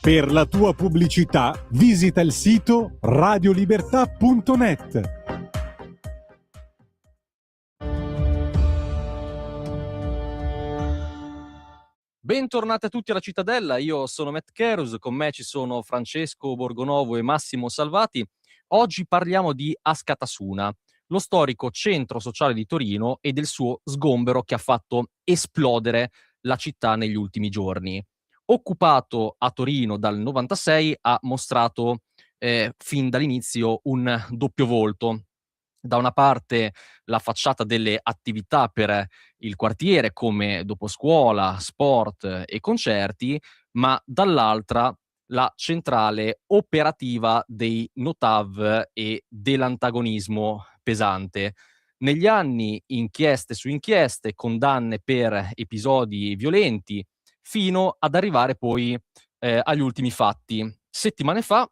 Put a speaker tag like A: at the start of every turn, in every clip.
A: Per la tua pubblicità visita il sito radiolibertà.net.
B: Bentornati a tutti alla Cittadella, io sono Matt Kerus, con me ci sono Francesco Borgonovo e Massimo Salvati. Oggi parliamo di Askatasuna, lo storico centro sociale di Torino e del suo sgombero che ha fatto esplodere la città negli ultimi giorni. Occupato a Torino dal 96, ha mostrato fin dall'inizio un doppio volto. Da una parte la facciata delle attività per il quartiere come doposcuola, sport e concerti, ma dall'altra la centrale operativa dei Notav e dell'antagonismo pesante. Negli anni inchieste su inchieste, condanne per episodi violenti, fino ad arrivare poi agli ultimi fatti. Settimane fa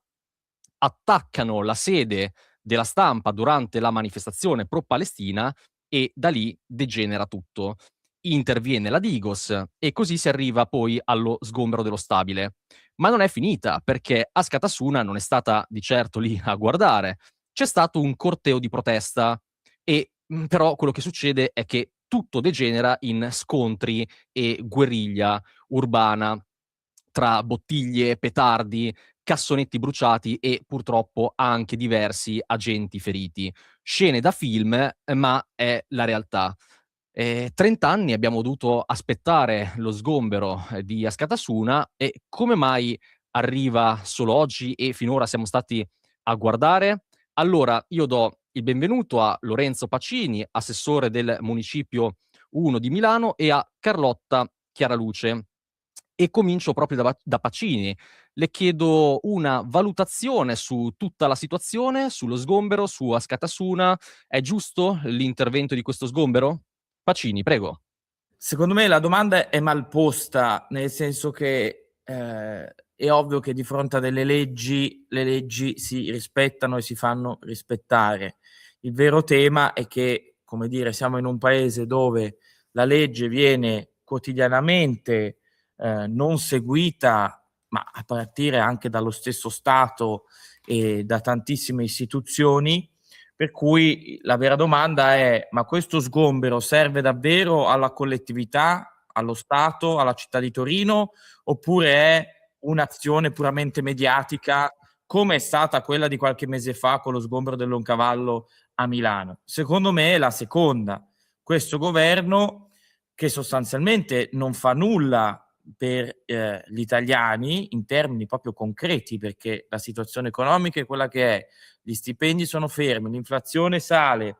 B: attaccano la sede della stampa durante la manifestazione pro-Palestina e da lì degenera tutto. Interviene la Digos e così si arriva poi allo sgombero dello stabile. Ma non è finita, perché Askatasuna non è stata di certo lì a guardare. C'è stato un corteo di protesta e però quello che succede è che tutto degenera in scontri e guerriglia urbana tra bottiglie, petardi, cassonetti bruciati e purtroppo anche diversi agenti feriti. Scene da film, ma è la realtà. 30 anni abbiamo dovuto aspettare lo sgombero di Askatasuna e come mai arriva solo oggi e finora siamo stati a guardare? Allora, io do il benvenuto a Lorenzo Pacini, assessore del Municipio 1 di Milano, e a Carlotta Chiaraluce. E comincio proprio da Pacini. Le chiedo una valutazione su tutta la situazione, sullo sgombero, su Askatasuna. È giusto l'intervento di questo sgombero? Pacini, prego.
C: Secondo me la domanda è mal posta, nel senso che è ovvio che di fronte a delle leggi, le leggi si rispettano e si fanno rispettare. Il vero tema è che, come dire, siamo in un paese dove la legge viene quotidianamente non seguita, ma a partire anche dallo stesso Stato e da tantissime istituzioni. Per cui la vera domanda è: ma questo sgombero serve davvero alla collettività, allo Stato, alla città di Torino, oppure è un'azione puramente mediatica, come è stata quella di qualche mese fa con lo sgombero del Loncavallo a Milano? Secondo me è la seconda. Questo governo, che sostanzialmente non fa nulla per gli italiani in termini proprio concreti, perché la situazione economica è quella che è, gli stipendi sono fermi, l'inflazione sale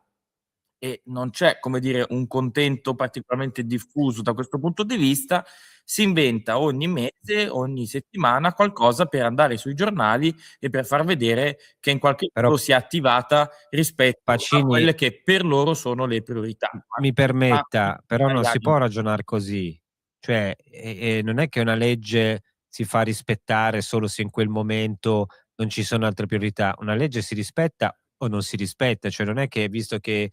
C: e non c'è, come dire, un contento particolarmente diffuso da questo punto di vista, si inventa ogni mese, ogni settimana qualcosa per andare sui giornali e per far vedere che in qualche modo si è attivata rispetto a quelle che per loro sono le priorità.
D: Mi permetta, però non si può ragionare così. Cioè, non è che una legge si fa rispettare solo se in quel momento non ci sono altre priorità. Una legge si rispetta o non si rispetta, cioè non è che visto che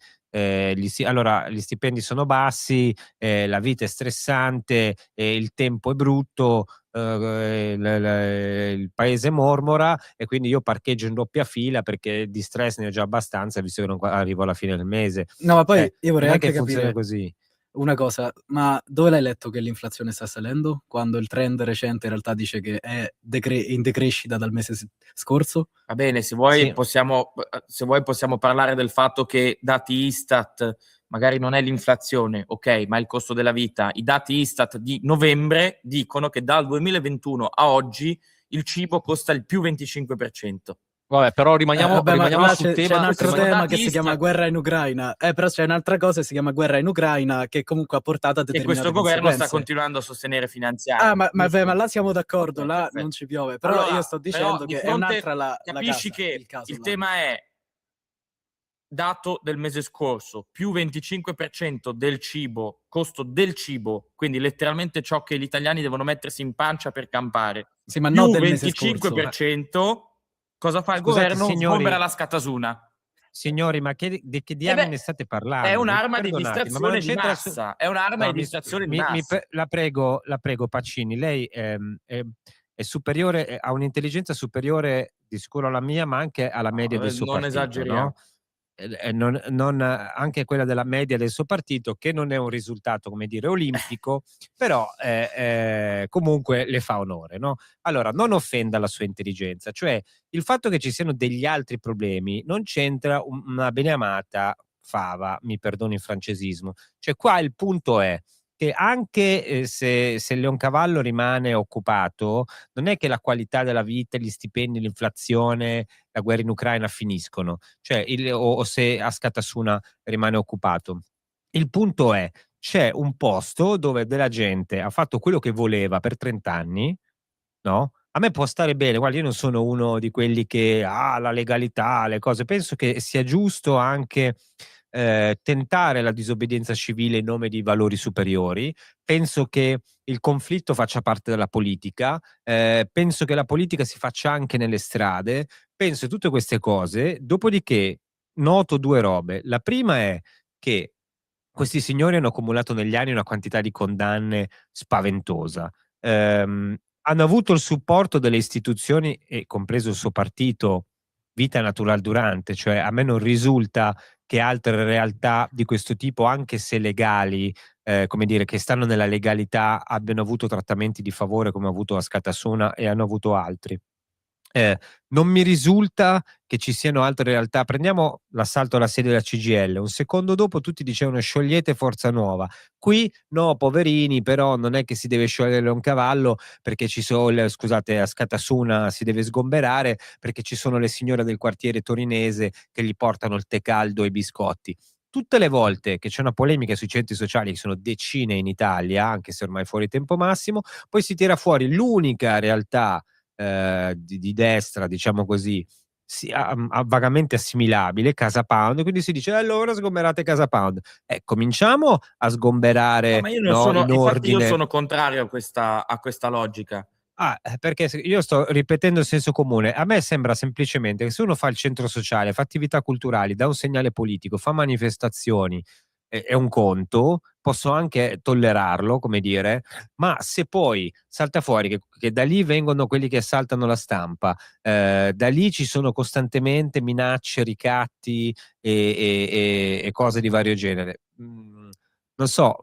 D: allora gli stipendi sono bassi, la vita è stressante, il tempo è brutto, il paese mormora e quindi io parcheggio in doppia fila perché di stress ne ho già abbastanza visto che non arrivo alla fine del mese.
E: No, ma poi io vorrei
D: non è
E: anche
D: che funziona
E: capire
D: così.
E: una cosa, ma dove l'hai letto che l'inflazione sta salendo? Quando il trend recente in realtà dice che è in decrescita dal mese scorso?
C: Va bene, se vuoi,
D: Sì.
C: possiamo parlare del fatto che dati Istat, magari non è l'inflazione, ok, ma è il costo della vita. I dati Istat di novembre dicono che dal 2021 a oggi il cibo costa il più 25%.
B: Vabbè, però rimaniamo
E: ma
B: sul tema.
E: C'è un altro tema che si
C: Istat.
E: chiama guerra in Ucraina. Però c'è un'altra cosa che si chiama guerra in Ucraina che comunque ha portato a
C: E
E: determinate
C: questo governo sta
E: conseguenze.
C: continuando a sostenere finanziarie.
E: Ma là siamo d'accordo,
C: Ok,
E: là
C: perfetto.
E: non ci piove. Però
C: Allora,
E: io sto dicendo
C: di
E: che è
C: fronte,
E: un'altra la
C: capisci
E: casa,
C: che
E: caso
C: il
E: là.
C: tema è dato del mese scorso, più 25% del cibo, costo del cibo, quindi letteralmente ciò che gli italiani devono mettersi in pancia per campare,
E: Sì, ma
C: più
E: non del mese
C: 25%, cosa fa il
D: Scusate,
C: governo?
D: signori.
C: Sgombera l'Askatasuna.
D: Signori, ma di che diamine state parlando?
C: È un'arma di
D: Perdonatemi, ma
C: distrazione
D: non
C: di
D: c'entra
C: massa. È un'arma
D: No,
C: di distrazione di massa.
D: la prego Pacini, lei è superiore, ha un'intelligenza superiore di sicuro alla mia, ma anche alla media del suo
C: non
D: partito,
C: esageriamo.
D: no? Anche quella della media del suo partito, che non è un risultato, come dire, olimpico, però comunque le fa onore, no? Allora, non offenda la sua intelligenza, cioè il fatto che ci siano degli altri problemi non c'entra una beneamata fava, mi perdoni il francesismo. Cioè qua il punto è che anche se Leoncavallo rimane occupato, non è che la qualità della vita, gli stipendi, l'inflazione, la guerra in Ucraina finiscono, cioè o se Askatasuna rimane occupato. Il punto è, c'è un posto dove della gente ha fatto quello che voleva per 30 anni, no? A me può stare bene, guarda, io non sono uno di quelli che la legalità, le cose, penso che sia giusto anche tentare la disobbedienza civile in nome di valori superiori. Penso che il conflitto faccia parte della politica, penso che la politica si faccia anche nelle strade, penso tutte queste cose. Dopodiché noto due robe. La prima è che questi signori hanno accumulato negli anni una quantità di condanne spaventosa. Hanno avuto il supporto delle istituzioni e compreso il suo partito Vita Natural Durante, cioè a me non risulta che altre realtà di questo tipo, anche se legali, come dire, che stanno nella legalità, abbiano avuto trattamenti di favore come ha avuto Askatasuna e hanno avuto altri. Non mi risulta che ci siano altre realtà. Prendiamo l'assalto alla sede della CGIL, un secondo dopo tutti dicevano sciogliete Forza Nuova. Qui no, poverini, però non è che si deve sciogliere Leoncavallo perché ci sono, scusate, Askatasuna si deve sgomberare perché ci sono le signore del quartiere torinese che gli portano il tè caldo e i biscotti. Tutte le volte che c'è una polemica sui centri sociali, che sono decine in Italia, anche se ormai fuori tempo massimo, poi si tira fuori l'unica realtà di destra, diciamo così, vagamente assimilabile, Casa Pound, quindi si dice allora sgomberate Casa Pound. Cominciamo a sgomberare,
C: Ma io non
D: no,
C: sono,
D: in
C: infatti io
D: ordine.
C: sono contrario a questa logica.
D: Perché io sto ripetendo il senso comune. A me sembra semplicemente che se uno fa il centro sociale, fa attività culturali, dà un segnale politico, fa manifestazioni, è un conto, posso anche tollerarlo, come dire, ma se poi salta fuori che da lì vengono quelli che assaltano la stampa, da lì ci sono costantemente minacce, ricatti e cose di vario genere. Non so,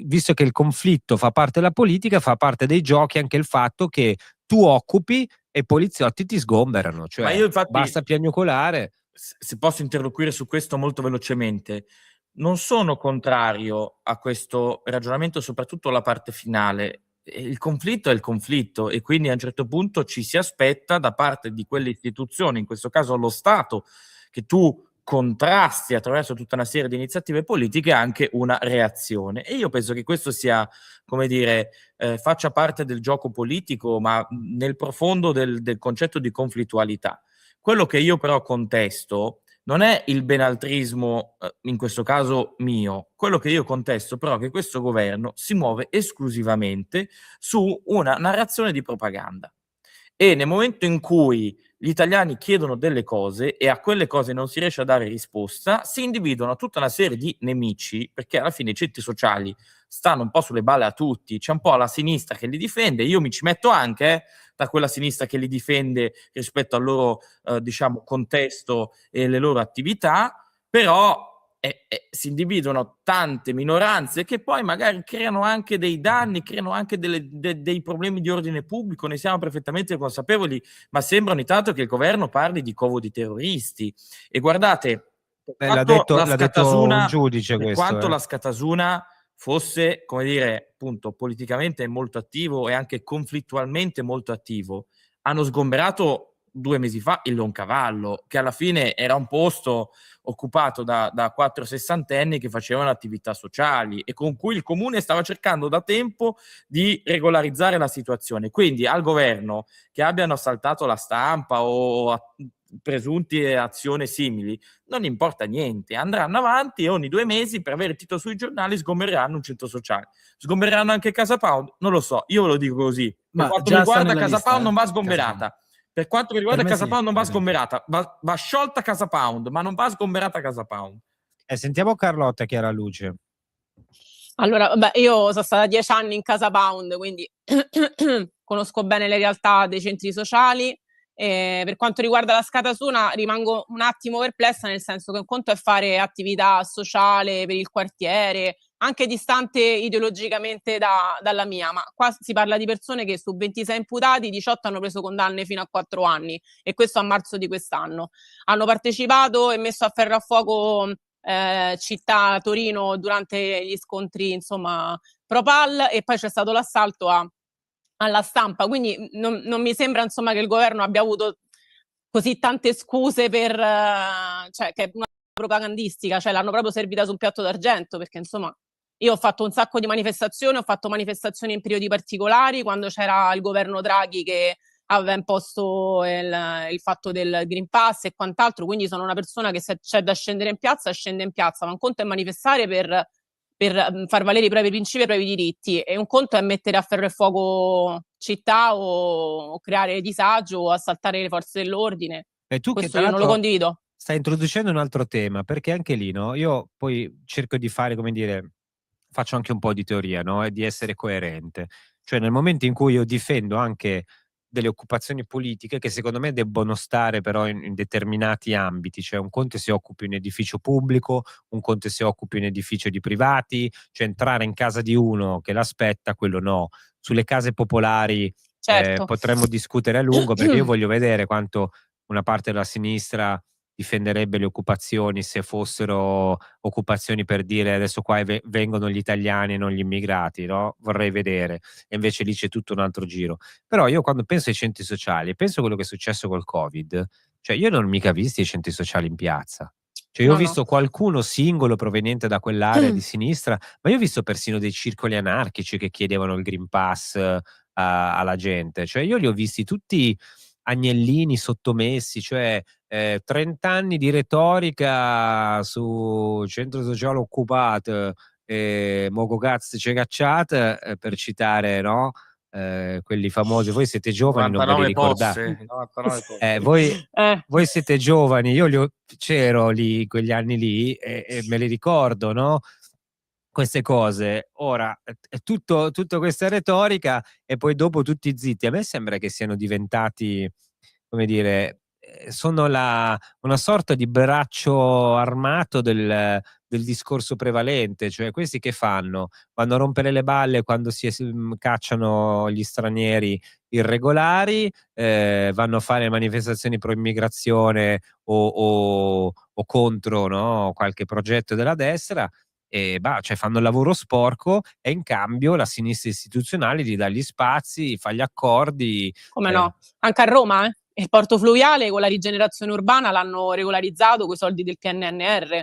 D: visto che il conflitto fa parte della politica, fa parte dei giochi anche il fatto che tu occupi e i poliziotti ti sgomberano,
C: Ma
D: cioè
C: io infatti,
D: basta piagnucolare.
C: se posso interloquire su questo molto velocemente, non sono contrario a questo ragionamento, soprattutto la parte finale. Il conflitto è il conflitto e quindi a un certo punto ci si aspetta da parte di quelle istituzioni, in questo caso lo Stato, che tu contrasti attraverso tutta una serie di iniziative politiche anche una reazione. E io penso che questo sia, come dire, faccia parte del gioco politico, ma nel profondo del concetto di conflittualità. Quello che io però contesto non è il benaltrismo, in questo caso mio. Quello che io contesto però è che questo governo si muove esclusivamente su una narrazione di propaganda. E nel momento in cui gli italiani chiedono delle cose e a quelle cose non si riesce a dare risposta, si individuano tutta una serie di nemici, perché alla fine i centri sociali stanno un po' sulle balle a tutti, c'è un po' la sinistra che li difende, io mi ci metto anche da quella sinistra che li difende rispetto al loro diciamo contesto e le loro attività, però si individuano tante minoranze che poi magari creano anche dei danni, creano anche dei problemi di ordine pubblico, ne siamo perfettamente consapevoli, ma sembra ogni tanto che il governo parli di covo di terroristi. E guardate,
D: L'ha detto un giudice
C: per
D: questo.
C: quanto la Askatasuna fosse, come dire, appunto, politicamente molto attivo e anche conflittualmente molto attivo, hanno sgomberato 2 mesi fa il Leoncavallo, che alla fine era un posto occupato da 4 sessantenni che facevano attività sociali e con cui il comune stava cercando da tempo di regolarizzare la situazione. Quindi al governo che abbiano assaltato la stampa o presunti azioni simili non importa niente, andranno avanti e ogni 2 mesi per avere titolo sui giornali sgombereranno un centro sociale. Sgombereranno anche Casa Pound? Non lo so, io ve lo dico così. Per quanto mi riguarda Casa Pound non va sgomberata. Per quanto riguarda Casa Pound non va sgomberata, va sciolta Casa Pound, ma non va sgomberata Casa Pound.
D: Sentiamo Carlotta Chiaraluce.
F: Allora, vabbè, io sono stata 10 anni in Casa Pound, quindi conosco bene le realtà dei centri sociali. Per quanto riguarda la Scatasuna, rimango un attimo perplessa, nel senso che un conto è fare attività sociale per il quartiere, anche distante ideologicamente dalla mia, ma qua si parla di persone che su 26 imputati, 18 hanno preso condanne fino a 4 anni, e questo a marzo di quest'anno. Hanno partecipato e messo a ferro a fuoco città Torino durante gli scontri, insomma, pro PAL, e poi c'è stato l'assalto alla Stampa, quindi non mi sembra, insomma, che il governo abbia avuto così tante scuse per cioè, che è una propagandistica, cioè l'hanno proprio servita su un piatto d'argento, perché insomma io ho fatto un sacco di manifestazioni, ho fatto manifestazioni in periodi particolari, quando c'era il governo Draghi che aveva imposto il fatto del Green Pass e quant'altro, quindi sono una persona che se c'è da scendere in piazza, scende in piazza, ma un conto è manifestare per far valere i propri principi e i propri diritti, e un conto è mettere a ferro e fuoco città o creare disagio o assaltare le forze dell'ordine.
D: E tu che
F: Questo
D: tra
F: io non lo
D: l'altro
F: condivido.
D: stai introducendo un altro tema, perché anche lì, no, io poi cerco di fare, come dire, faccio anche un po' di teoria, no, e di essere coerente. Cioè nel momento in cui io difendo anche delle occupazioni politiche che secondo me debbono stare però in determinati ambiti, cioè un conto è se occupi un edificio pubblico, un conto è se occupi un edificio di privati, cioè entrare in casa di uno che l'aspetta, quello no. Sulle case popolari
F: Certo.
D: potremmo discutere a lungo, perché io voglio vedere quanto una parte della sinistra difenderebbe le occupazioni se fossero occupazioni per dire adesso qua vengono gli italiani e non gli immigrati, no? Vorrei vedere. E invece lì c'è tutto un altro giro. Però io quando penso ai centri sociali, penso a quello che è successo col Covid, cioè io non ho mica visti i centri sociali in piazza. Cioè io ho visto qualcuno singolo proveniente da quell'area di sinistra, ma io ho visto persino dei circoli anarchici che chiedevano il Green Pass alla gente. Cioè io li ho visti tutti agnellini sottomessi, cioè 30 anni di retorica su centro sociale occupato, moco cazzo c'è cacciate, per citare, no? Quelli famosi. Voi siete giovani, non ve li ricordate.
C: 99 posti.
D: Voi siete giovani, io c'ero lì quegli anni lì e me li ricordo, no? Queste cose. Ora è tutta questa retorica e poi dopo tutti zitti. A me sembra che siano diventati, come dire, sono una sorta di braccio armato del discorso prevalente, cioè questi che fanno? Vanno a rompere le balle quando cacciano gli stranieri irregolari, vanno a fare manifestazioni pro immigrazione o contro, no, qualche progetto della destra, e cioè fanno il lavoro sporco, e in cambio la sinistra istituzionale gli dà gli spazi, fa gli accordi.
F: Come no? Anche a Roma, il porto fluviale con la rigenerazione urbana l'hanno regolarizzato con i soldi del PNRR.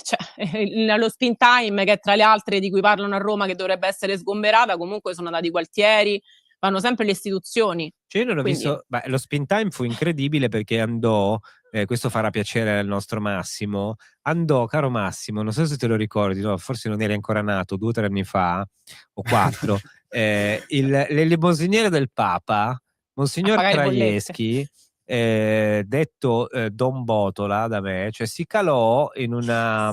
F: Cioè, lo spin time, che è tra le altre di cui parlano a Roma, che dovrebbe essere sgomberata, comunque sono andati i quartieri, vanno sempre le istituzioni.
D: Cioè io non ho visto, lo spin time fu incredibile perché andò, questo farà piacere al nostro Massimo, andò, caro Massimo, non so se te lo ricordi, no? Forse non eri ancora nato, 2 o 3 anni fa, o 4, le limosiniere del Papa, Monsignor Krajewski, detto Don Botola da me, cioè si calò in una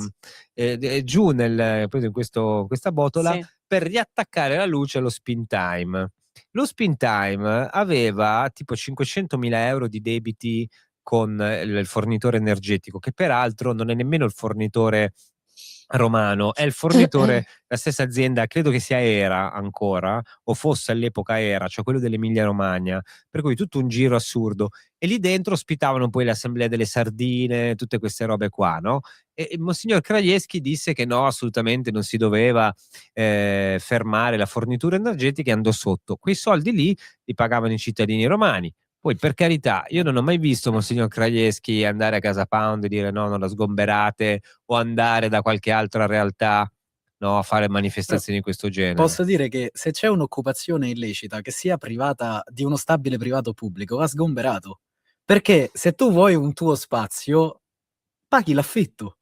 D: giù in questa botola per riattaccare la luce allo spin time. Lo spin time aveva tipo 500.000 euro di debiti con il fornitore energetico, che peraltro non è nemmeno il fornitore romano, è il fornitore, la stessa azienda, credo che sia Era ancora, o fosse all'epoca Era, cioè quello dell'Emilia Romagna, per cui tutto un giro assurdo. E lì dentro ospitavano poi l'Assemblea delle Sardine, tutte queste robe qua, no? E Monsignor Krajewski disse che no, assolutamente non si doveva fermare la fornitura energetica, e andò sotto. Quei soldi lì li pagavano i cittadini romani. Poi, per carità, io non ho mai visto Monsignor Krajewski andare a Casa Pound e dire no, non la sgomberate, o andare da qualche altra realtà, no, a fare manifestazioni di questo genere.
E: Posso dire che se c'è un'occupazione illecita, che sia privata, di uno stabile privato o pubblico, va sgomberato. Perché se tu vuoi un tuo spazio, paghi l'affitto.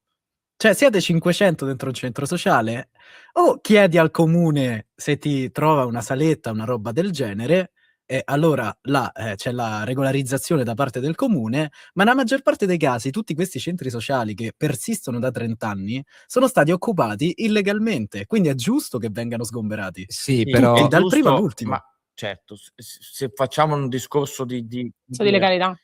E: Cioè, siete 500 dentro un centro sociale, o chiedi al comune se ti trova una saletta, una roba del genere, E allora là c'è la regolarizzazione da parte del comune, ma nella maggior parte dei casi tutti questi centri sociali che persistono da 30 anni sono stati occupati illegalmente, quindi è giusto che vengano sgomberati.
D: Sì,
C: Sì,
D: però
E: Tutti,
C: è
E: dal primo
C: giusto,
E: all'ultimo.
C: ma certo, se facciamo un discorso di
F: Di
C: dire,
F: legalità.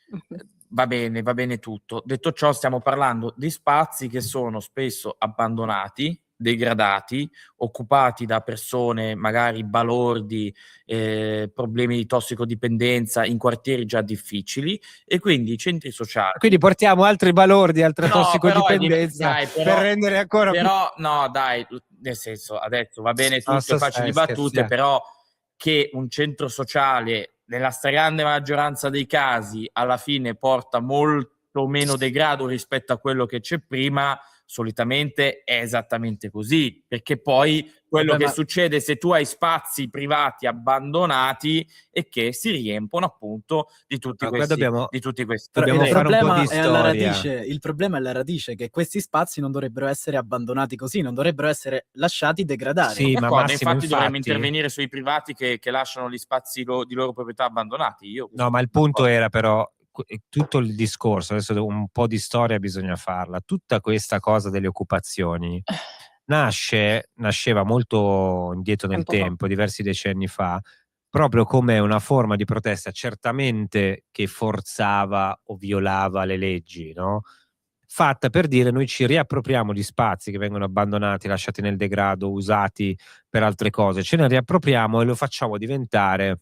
C: va bene tutto. Detto ciò, stiamo parlando di spazi che sono spesso abbandonati, degradati, occupati da persone magari balordi, problemi di tossicodipendenza in quartieri già difficili, e quindi i centri sociali.
D: quindi portiamo altri balordi, altra
C: No, però
D: tossicodipendenza
C: dai,
D: per rendere ancora più...
C: però no, dai, nel senso, adesso va bene tutto,
D: so,
C: facili
D: stai
C: battute,
D: scherzando.
C: però che un centro sociale nella stragrande maggioranza dei casi alla fine porta molto meno degrado rispetto a quello che c'è prima, solitamente è esattamente così, perché poi quello
E: Vabbè,
C: che
E: ma
C: succede se tu hai spazi privati abbandonati è che si riempono appunto di tutti
D: No, qua
C: questi
D: dobbiamo
E: però
D: dobbiamo
E: il
D: fare un po'
E: problema
D: di
E: è alla
D: storia.
E: radice, il problema è alla radice, che questi spazi non dovrebbero essere abbandonati così, non dovrebbero essere lasciati degradare.
D: Sì, ma
C: D'accordo,
D: Massimo,
C: infatti dovremmo
D: infatti,
C: intervenire sui privati che lasciano gli spazi di loro proprietà abbandonati. Io
D: no, ma il punto era però tutto il discorso, adesso un po' di storia bisogna farla, tutta questa cosa delle occupazioni nasceva molto indietro nel
F: Tempo fa.
D: tempo, diversi decenni fa, proprio come una forma di protesta, certamente che forzava o violava le leggi, no? Fatta per dire noi ci riappropriamo di spazi che vengono abbandonati, lasciati nel degrado, usati per altre cose, ce ne riappropriamo e lo facciamo diventare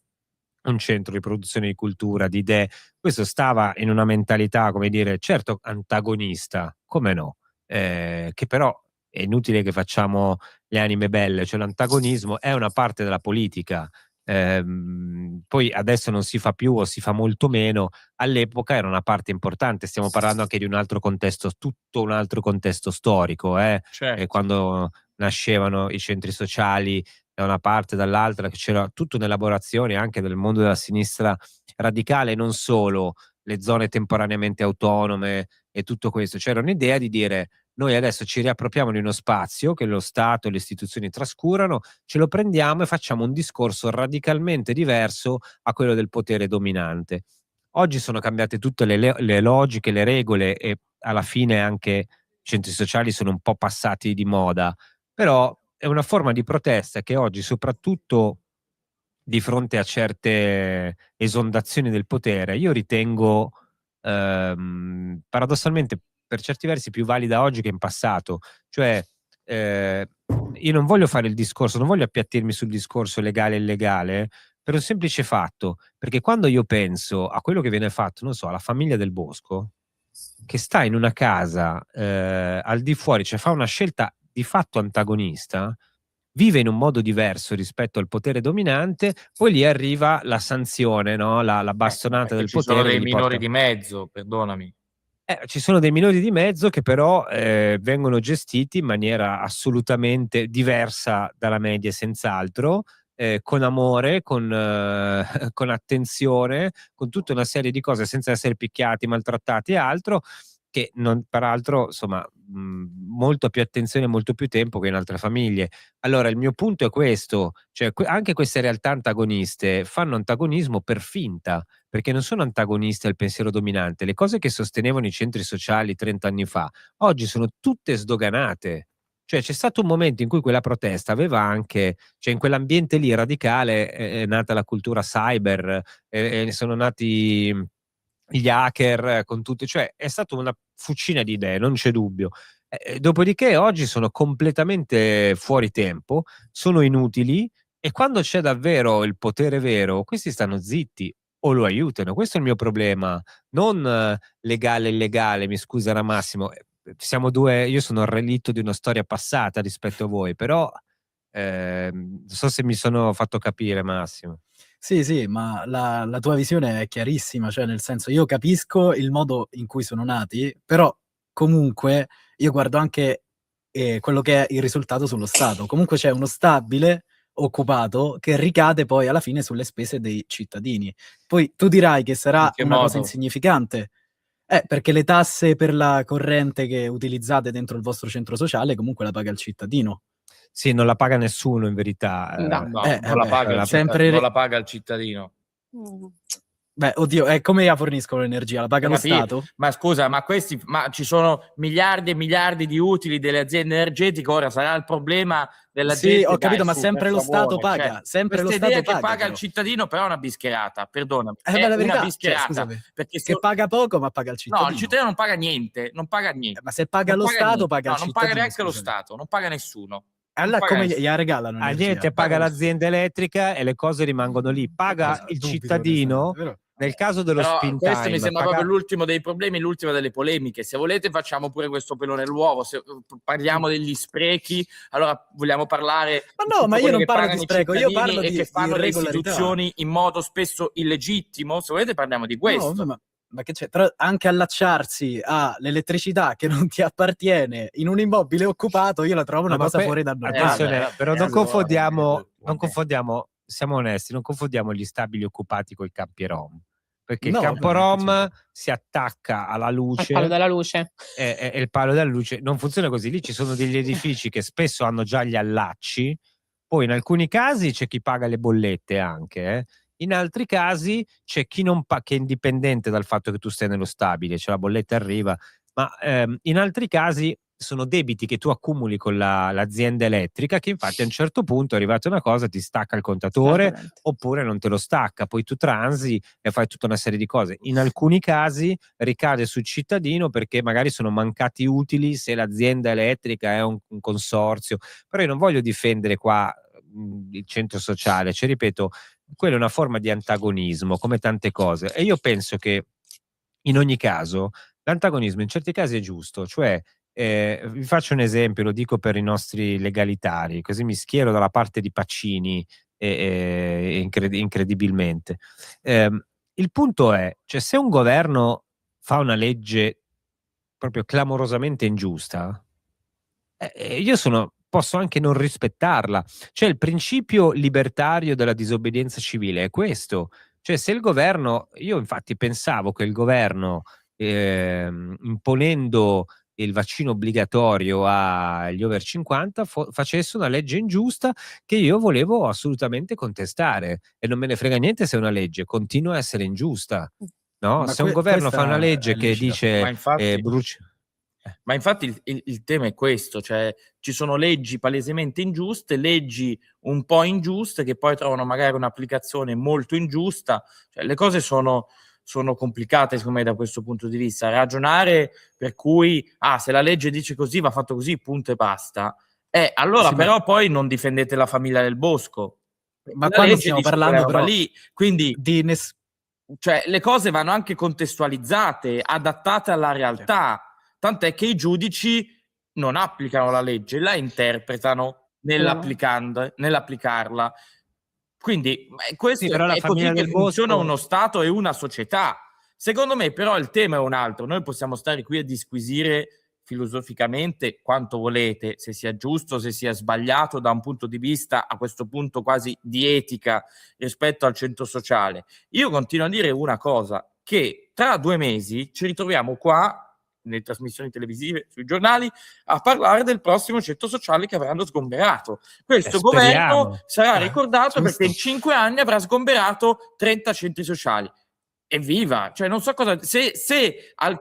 D: un centro di produzione di cultura, di idee. Questo stava in una mentalità, come dire, certo antagonista, come no, che però è inutile che facciamo le anime belle, cioè l'antagonismo è una parte della politica. Poi adesso non si fa più o si fa molto meno, all'epoca era una parte importante, stiamo parlando anche di un altro contesto, tutto un altro contesto storico,
C: certo.
D: quando nascevano i centri sociali da una parte e dall'altra, che c'era tutta un'elaborazione anche del mondo della sinistra radicale, non solo le zone temporaneamente autonome e tutto questo, c'era un'idea di dire noi adesso ci riappropriamo di uno spazio che lo Stato e le istituzioni trascurano, ce lo prendiamo e facciamo un discorso radicalmente diverso a quello del potere dominante. Oggi sono cambiate tutte le logiche, le regole e alla fine anche i centri sociali sono un po' passati di moda, però è una forma di protesta che oggi, soprattutto di fronte a certe esondazioni del potere, io ritengo paradossalmente per certi versi più valida oggi che in passato. Cioè, io non voglio fare il discorso, non voglio appiattirmi sul discorso legale e illegale, per un semplice fatto, perché quando io penso a quello che viene fatto, non so, alla famiglia del Bosco, che sta in una casa al di fuori, cioè fa una scelta di fatto antagonista, vive in un modo diverso rispetto al potere dominante, poi lì arriva la sanzione, no? La bastonata del
C: ci sono
D: potere.
C: dei minori di mezzo, perdonami.
D: Ci sono dei minori di mezzo che però vengono gestiti in maniera assolutamente diversa dalla media, senz'altro, con amore, con attenzione, con tutta una serie di cose, senza essere picchiati, maltrattati e altro, che non, peraltro, insomma, molto più attenzione e molto più tempo che in altre famiglie. Allora, il mio punto è questo, cioè anche queste realtà antagoniste fanno antagonismo per finta, perché non sono antagoniste al pensiero dominante. Le cose che sostenevano i centri sociali 30 anni fa, oggi sono tutte sdoganate. Cioè c'è stato un momento in cui quella protesta aveva anche, cioè in quell'ambiente lì radicale è nata la cultura cyber, sono nati gli hacker con tutte, cioè è stata una fucina di idee, non c'è dubbio. Dopodiché oggi sono completamente fuori tempo, sono inutili e quando c'è davvero il potere vero, questi stanno zitti o lo aiutano. Questo è il mio problema, non legale e illegale, mi scuserà Massimo. Siamo due, io sono il relitto di una storia passata rispetto a voi, però non so se mi sono fatto capire, Massimo.
E: Sì, ma la tua visione è chiarissima, cioè nel senso io capisco il modo in cui sono nati, però comunque io guardo anche quello che è il risultato sullo Stato. Comunque c'è uno stabile occupato che ricade poi alla fine sulle spese dei cittadini. Poi tu dirai che sarà
C: In che
E: una cosa
C: modo?
E: insignificante, perché le tasse per la corrente che utilizzate dentro il vostro centro sociale comunque la paga il cittadino.
D: Sì, non la paga nessuno in verità.
F: Da.
C: No, non
E: vabbè,
C: la paga
E: sempre
C: non la paga il cittadino.
E: Beh, oddio, come la forniscono l'energia? La paga lo
C: Capito?
E: Stato?
C: Ma scusa, ma ci sono miliardi e miliardi di utili delle aziende energetiche, ora sarà il problema della
E: Sì,
C: gente,
E: ho capito,
C: dai,
E: ma
C: su,
E: sempre
C: per
E: lo Stato
C: favore,
E: paga,
C: cioè,
E: sempre lo
C: questa
E: Stato
C: idea che
E: paga
C: paga il
E: però.
C: cittadino però è una bischerata, perdonami,
E: Beh,
C: è
E: la
C: una
E: verità, cioè,
C: bischerata,
E: scusami,
C: perché
E: che paga poco ma paga il
C: no,
E: cittadino.
C: il cittadino non paga niente, non paga niente.
E: Ma se paga
C: Non
E: lo
C: paga
E: Stato,
C: niente.
E: paga
C: No,
E: il
C: non paga
E: cittadino,
C: neanche lo
E: scusami.
C: Stato, non paga nessuno. Non
E: Allora
C: paga
E: come
C: nessuno.
E: gli regalano
D: A
E: l'energia?
D: niente paga l'azienda elettrica e le cose rimangono lì. Paga il
E: Dubito,
D: cittadino
E: onestamente, però.
D: nel caso dello
C: Però
D: spin
C: questo mi
D: time.
C: sembra proprio l'ultimo dei problemi, l'ultima delle polemiche. Se volete facciamo pure questo pelone all'uovo, se parliamo degli sprechi, allora vogliamo parlare
E: Ma
C: di
E: no,
C: tutto
E: ma io
C: quello
E: non
C: che
E: parlo
C: pagano
E: di
C: i
E: spreco, io
C: cittadini
E: parlo
C: e che
E: di
C: fanno le
E: irregolarità.
C: istituzioni in modo spesso illegittimo. Se volete parliamo di
E: No,
C: questo.
E: ma che c'è? Però anche allacciarsi all'elettricità che non ti appartiene in un immobile occupato, io la trovo una
D: No, ma
E: cosa fuori dal normale.
D: attenzione, però non confondiamo,
C: vabbè.
D: siamo onesti, non confondiamo gli stabili occupati col campi rom, perché il
E: No,
D: campo
E: vabbè,
D: rom si attacca alla
F: Al
D: luce
F: palo della luce.
D: e il palo della luce non funziona così. Lì ci sono degli edifici che spesso hanno già gli allacci, poi in alcuni casi c'è chi paga le bollette anche, in altri casi c'è chi non che è indipendente dal fatto che tu stai nello stabile, cioè la bolletta arriva, ma in altri casi sono debiti che tu accumuli con l'azienda elettrica, che infatti a un certo punto è arrivata una cosa, ti stacca il contatore oppure non te lo stacca, poi tu transi e fai tutta una serie di cose. In alcuni casi ricade sul cittadino perché magari sono mancati utili se l'azienda elettrica è un consorzio, però io non voglio difendere qua il centro sociale, cioè ripeto, quella è una forma di antagonismo come tante cose e io penso che in ogni caso l'antagonismo in certi casi è giusto, cioè vi faccio un esempio, lo dico per i nostri legalitari, così mi schiero dalla parte di Pacini incredibilmente. Il punto è, cioè, se un governo fa una legge proprio clamorosamente ingiusta, io posso anche non rispettarla. Cioè il principio libertario della disobbedienza civile è questo. Cioè se il governo, io infatti pensavo che il governo imponendo il vaccino obbligatorio agli over 50 facesse una legge ingiusta che io volevo assolutamente contestare e non me ne frega niente se una legge continua a essere ingiusta, no? Se un governo fa una legge che dice
C: Ma infatti,
D: brucia.
C: Ma infatti il tema è questo, cioè ci sono leggi palesemente ingiuste, leggi un po' ingiuste che poi trovano magari un'applicazione molto ingiusta, cioè, le cose sono complicate secondo me da questo punto di vista. Ragionare per cui se la legge dice così va fatto così, punto e basta. Allora
E: Sì,
C: però poi non difendete la famiglia del bosco.
E: ma
C: La
E: quando
C: legge
E: stiamo
C: dice
E: parlando
C: quella roba
E: però
C: lì, quindi
E: di
C: cioè, le cose vanno anche contestualizzate, adattate alla realtà. Tant'è che i giudici non applicano la legge, la interpretano nell'applicarla. Quindi
D: Sì,
C: questo
D: però la
C: è così
D: famiglia
C: che
D: del
C: funziona
D: bosco.
C: uno Stato e una società. Secondo me, però, il tema è un altro. Noi possiamo stare qui a disquisire filosoficamente quanto volete, se sia giusto, se sia sbagliato da un punto di vista a questo punto quasi di etica rispetto al centro sociale. Io continuo a dire una cosa, che tra 2 mesi ci ritroviamo qua nelle trasmissioni televisive, sui giornali, a parlare del prossimo centro sociale che avranno sgomberato. Questo governo sarà ricordato perché in 5 anni avrà sgomberato 30 centri sociali. Evviva! Cioè, non so cosa. Se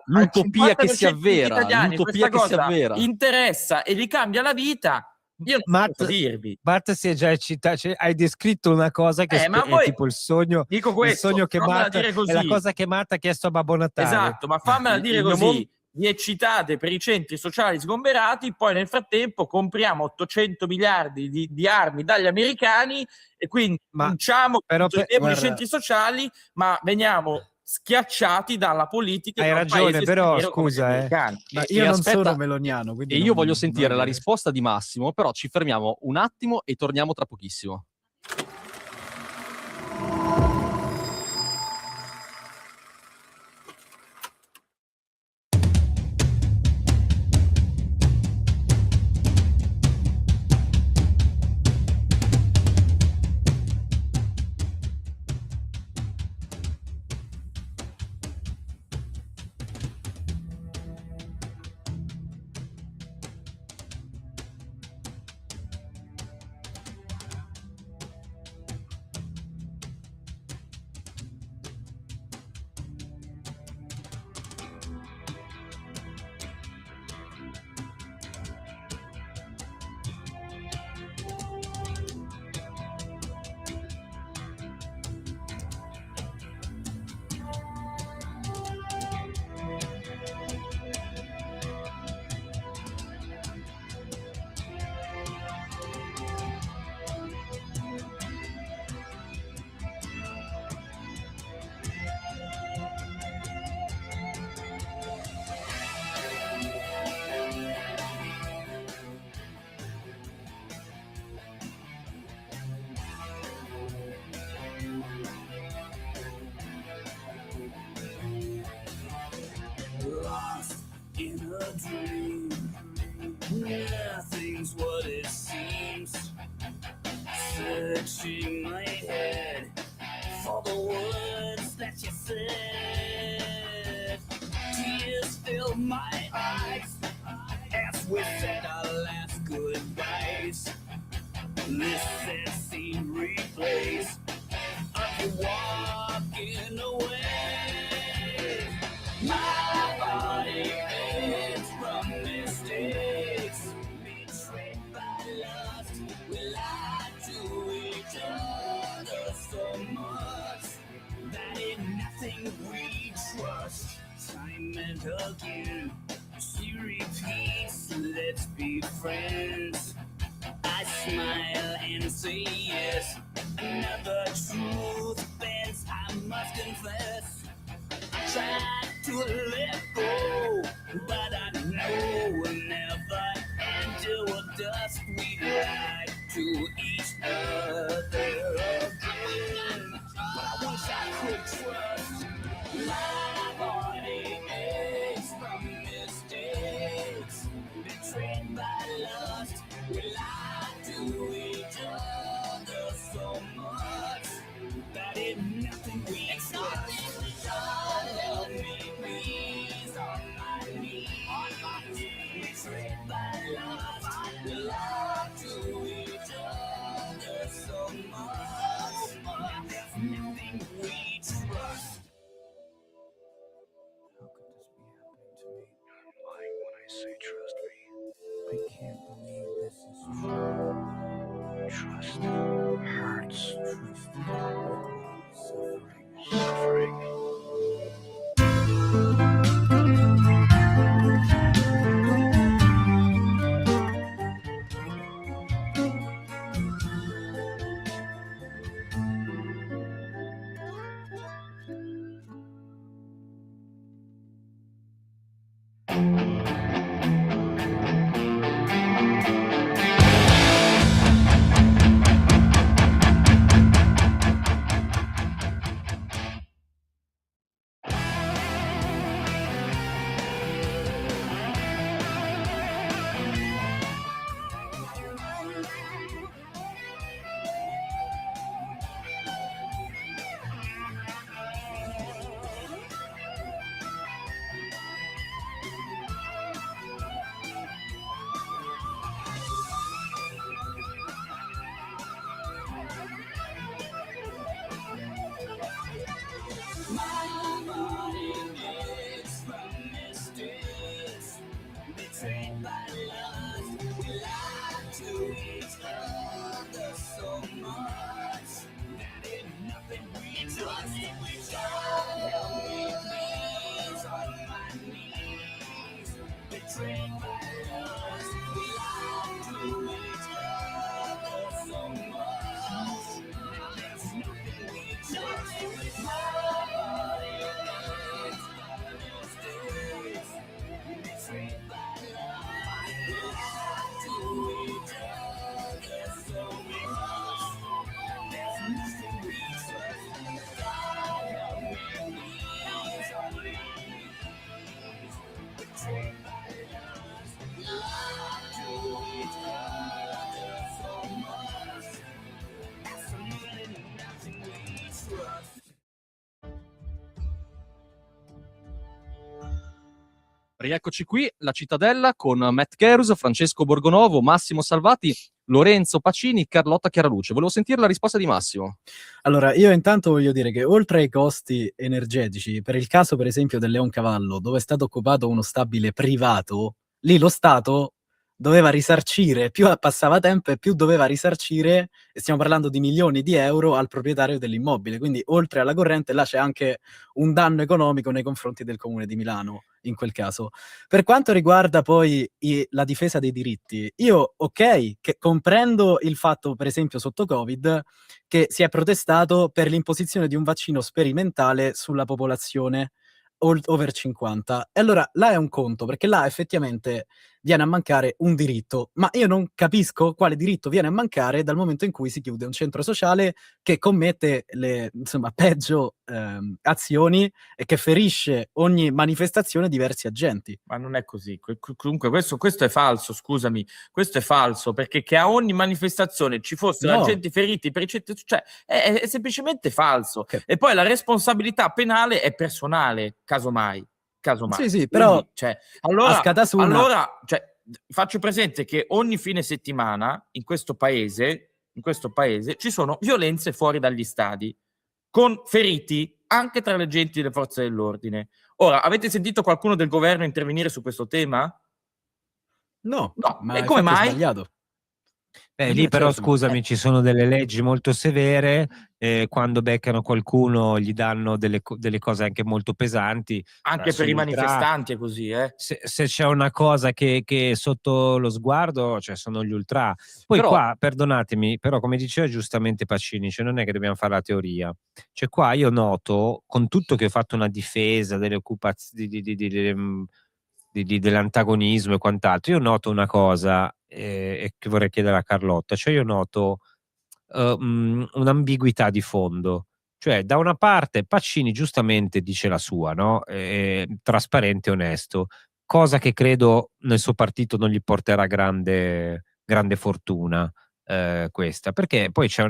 B: l'utopia che si avvera,
C: italiani
B: l'utopia
C: questa
B: che si
C: cosa
B: avvera.
C: interessa e gli cambia la vita, io non so cosa dirvi.
D: Matt si è già eccitato, cioè, hai descritto una cosa che
C: ma
D: è
C: voi,
D: tipo il sogno,
C: dico questo,
D: il sogno che
C: fammela
D: Matt
C: dire così.
D: è la cosa che Matt ha chiesto a Babbo Natale.
C: Esatto, ma fammela dire così. Vi eccitate per i centri sociali sgomberati, poi nel frattempo compriamo 800 miliardi di armi dagli americani e quindi vinciamo i deboli centri sociali, ma veniamo schiacciati dalla politica.
D: Hai ragione, però scusa,
E: ma io non sono meloniano, quindi
B: io voglio sentire la risposta di Massimo, però ci fermiamo un attimo e torniamo tra pochissimo.
G: bang my head for the words that you said. Tears fill my eyes as we said our last goodbyes. This sad scene replays of you walking away. My body aches from mistakes, betrayed by lust. We lied to each other so much that in nothing we trust. Time and again, she repeats, let's be friends. I smile and say yes. Another truth bends, I must confess. I tried to let go, but I know we'll never end. Till dust we lied to each other again. But I wish I could trust. My body aches from mistakes, betrayed by lust. We lied to each other so much that in nothing we trust. God help me, please, on my knees, betrayed by lust. We lied to each other so much that there's nothing we trust.
H: How could this be happening to me? Like when I say trust me, I can't believe this is true. Trust hurts. Trust suffering.
G: My body aches from mistakes, betrayed by lust. We lied to each other so much that in nothing we trust. God help me, please, on my knees, betrayed by lust. We lied to each other so much that there's nothing we trust. My body aches from mistakes, betrayed by love. We lied to each other so much that there's nothing we trust. God help me, please, on my knees, betrayed by love. We lied to each other so much. There's really nothing we trust.
B: Rieccoci qui, la Cittadella con Matt Kerus, Francesco Borgonovo, Massimo Salvati, Lorenzo Pacini, Carlotta Chiaraluce. Volevo sentire la risposta di Massimo.
E: Allora, io intanto voglio dire che oltre ai costi energetici, per il caso per esempio del Leoncavallo, dove è stato occupato uno stabile privato, lì lo Stato doveva risarcire, più passava tempo e più doveva risarcire, e stiamo parlando di milioni di euro, al proprietario dell'immobile. Quindi oltre alla corrente là c'è anche un danno economico nei confronti del Comune di Milano, in quel caso. Per quanto riguarda poi la difesa dei diritti, io che comprendo il fatto, per esempio sotto Covid, che si è protestato per l'imposizione di un vaccino sperimentale sulla popolazione over 50. E allora là è un conto, perché là effettivamente viene a mancare un diritto, ma io non capisco quale diritto viene a mancare dal momento in cui si chiude un centro sociale che commette le peggio azioni e che ferisce ogni manifestazione diversi agenti.
C: Ma non è così. Comunque questo è falso, scusami. Questo è falso, perché che a ogni manifestazione ci fossero
E: No.
C: agenti feriti per cioè è semplicemente falso.
E: Che-
C: E poi la responsabilità penale è personale, casomai.
E: Sì, però
C: Quindi, cioè, allora,
E: Askatasuna
C: cioè, faccio presente che ogni fine settimana in questo paese ci sono violenze fuori dagli stadi, con feriti anche tra le agenti delle forze dell'ordine. Ora, avete sentito qualcuno del governo intervenire su questo tema?
E: no,
C: No.
E: ma
C: E come
E: infatti è
C: mai?
E: sbagliato.
D: Lì però
E: Certo.
D: scusami, ci sono delle leggi molto severe, quando beccano qualcuno gli danno delle cose anche molto pesanti.
C: Anche per
D: Sugli
C: i manifestanti è così,
D: Se c'è una cosa che è sotto lo sguardo, cioè sono gli ultra. Poi
B: Però-
D: qua, perdonatemi, però come diceva giustamente Pacini, cioè non è che dobbiamo fare la teoria. Cioè qua io noto, con tutto che ho fatto una difesa delle occupazioni dell'antagonismo e quant'altro, io noto una cosa e che vorrei chiedere a Carlotta, cioè io noto un'ambiguità di fondo. Cioè, da una parte Pacini giustamente dice la sua, no? Trasparente e onesto, cosa che credo nel suo partito non gli porterà grande fortuna, questa, perché poi c'è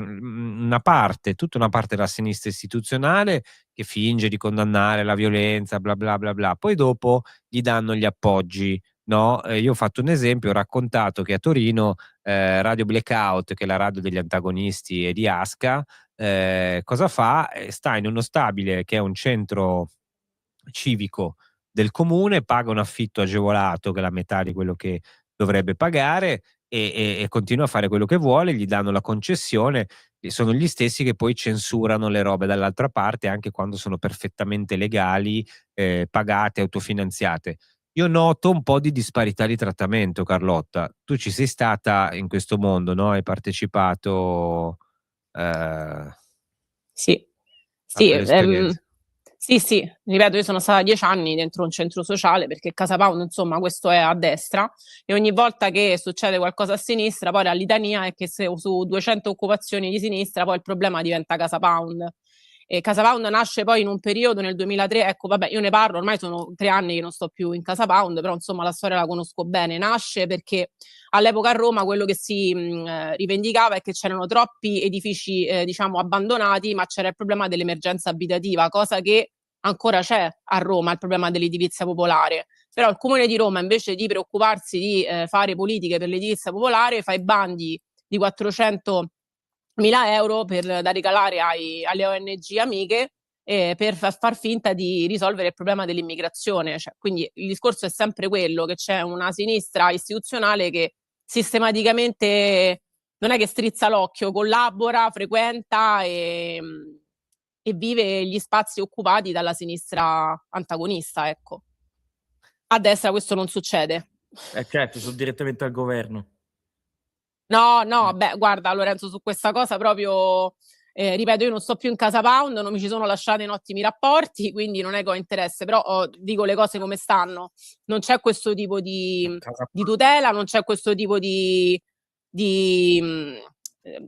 D: tutta una parte della sinistra istituzionale che finge di condannare la violenza, bla bla bla bla, poi dopo gli danno gli appoggi. No, io ho fatto un esempio, ho raccontato che a Torino Radio Blackout, che è la radio degli antagonisti e di Asca, cosa fa? Sta in uno stabile che è un centro civico del comune, paga un affitto agevolato che è la metà di quello che dovrebbe pagare e continua a fare quello che vuole, gli danno la concessione e sono gli stessi che poi censurano le robe dall'altra parte anche quando sono perfettamente legali, pagate, autofinanziate. Io noto un po' di disparità di trattamento, Carlotta. Tu ci sei stata in questo mondo, no? Hai partecipato
F: Sì,
D: a quell'esperienza.
F: sì, ripeto, io sono stata 10 anni dentro un centro sociale perché Casa Pound, insomma, questo è a destra e ogni volta che succede qualcosa a sinistra, poi la litania è che se su 200 occupazioni di sinistra poi il problema diventa Casa Pound. E Casa Pound nasce poi in un periodo nel 2003, ecco, vabbè, io ne parlo, ormai sono 3 anni che non sto più in Casa Pound, però insomma la storia la conosco bene. Nasce perché all'epoca a Roma quello che si rivendicava è che c'erano troppi edifici, diciamo, abbandonati, ma c'era il problema dell'emergenza abitativa, cosa che ancora c'è a Roma, il problema dell'edilizia popolare. Però il Comune di Roma, invece di preoccuparsi di fare politiche per l'edilizia popolare, fa i bandi di 400.000 euro da regalare alle ONG amiche per far finta di risolvere il problema dell'immigrazione. Cioè, quindi il discorso è sempre quello, che c'è una sinistra istituzionale che sistematicamente non è che strizza l'occhio, collabora, frequenta e vive gli spazi occupati dalla sinistra antagonista, ecco. A destra questo non succede.
C: Certo, sono direttamente al governo.
F: No, beh, guarda Lorenzo, su questa cosa proprio, ripeto, io non sto più in Casa Pound, non mi ci sono lasciata in ottimi rapporti, quindi non è che ho interesse, però dico le cose come stanno. Non c'è questo tipo di tutela, non c'è questo tipo di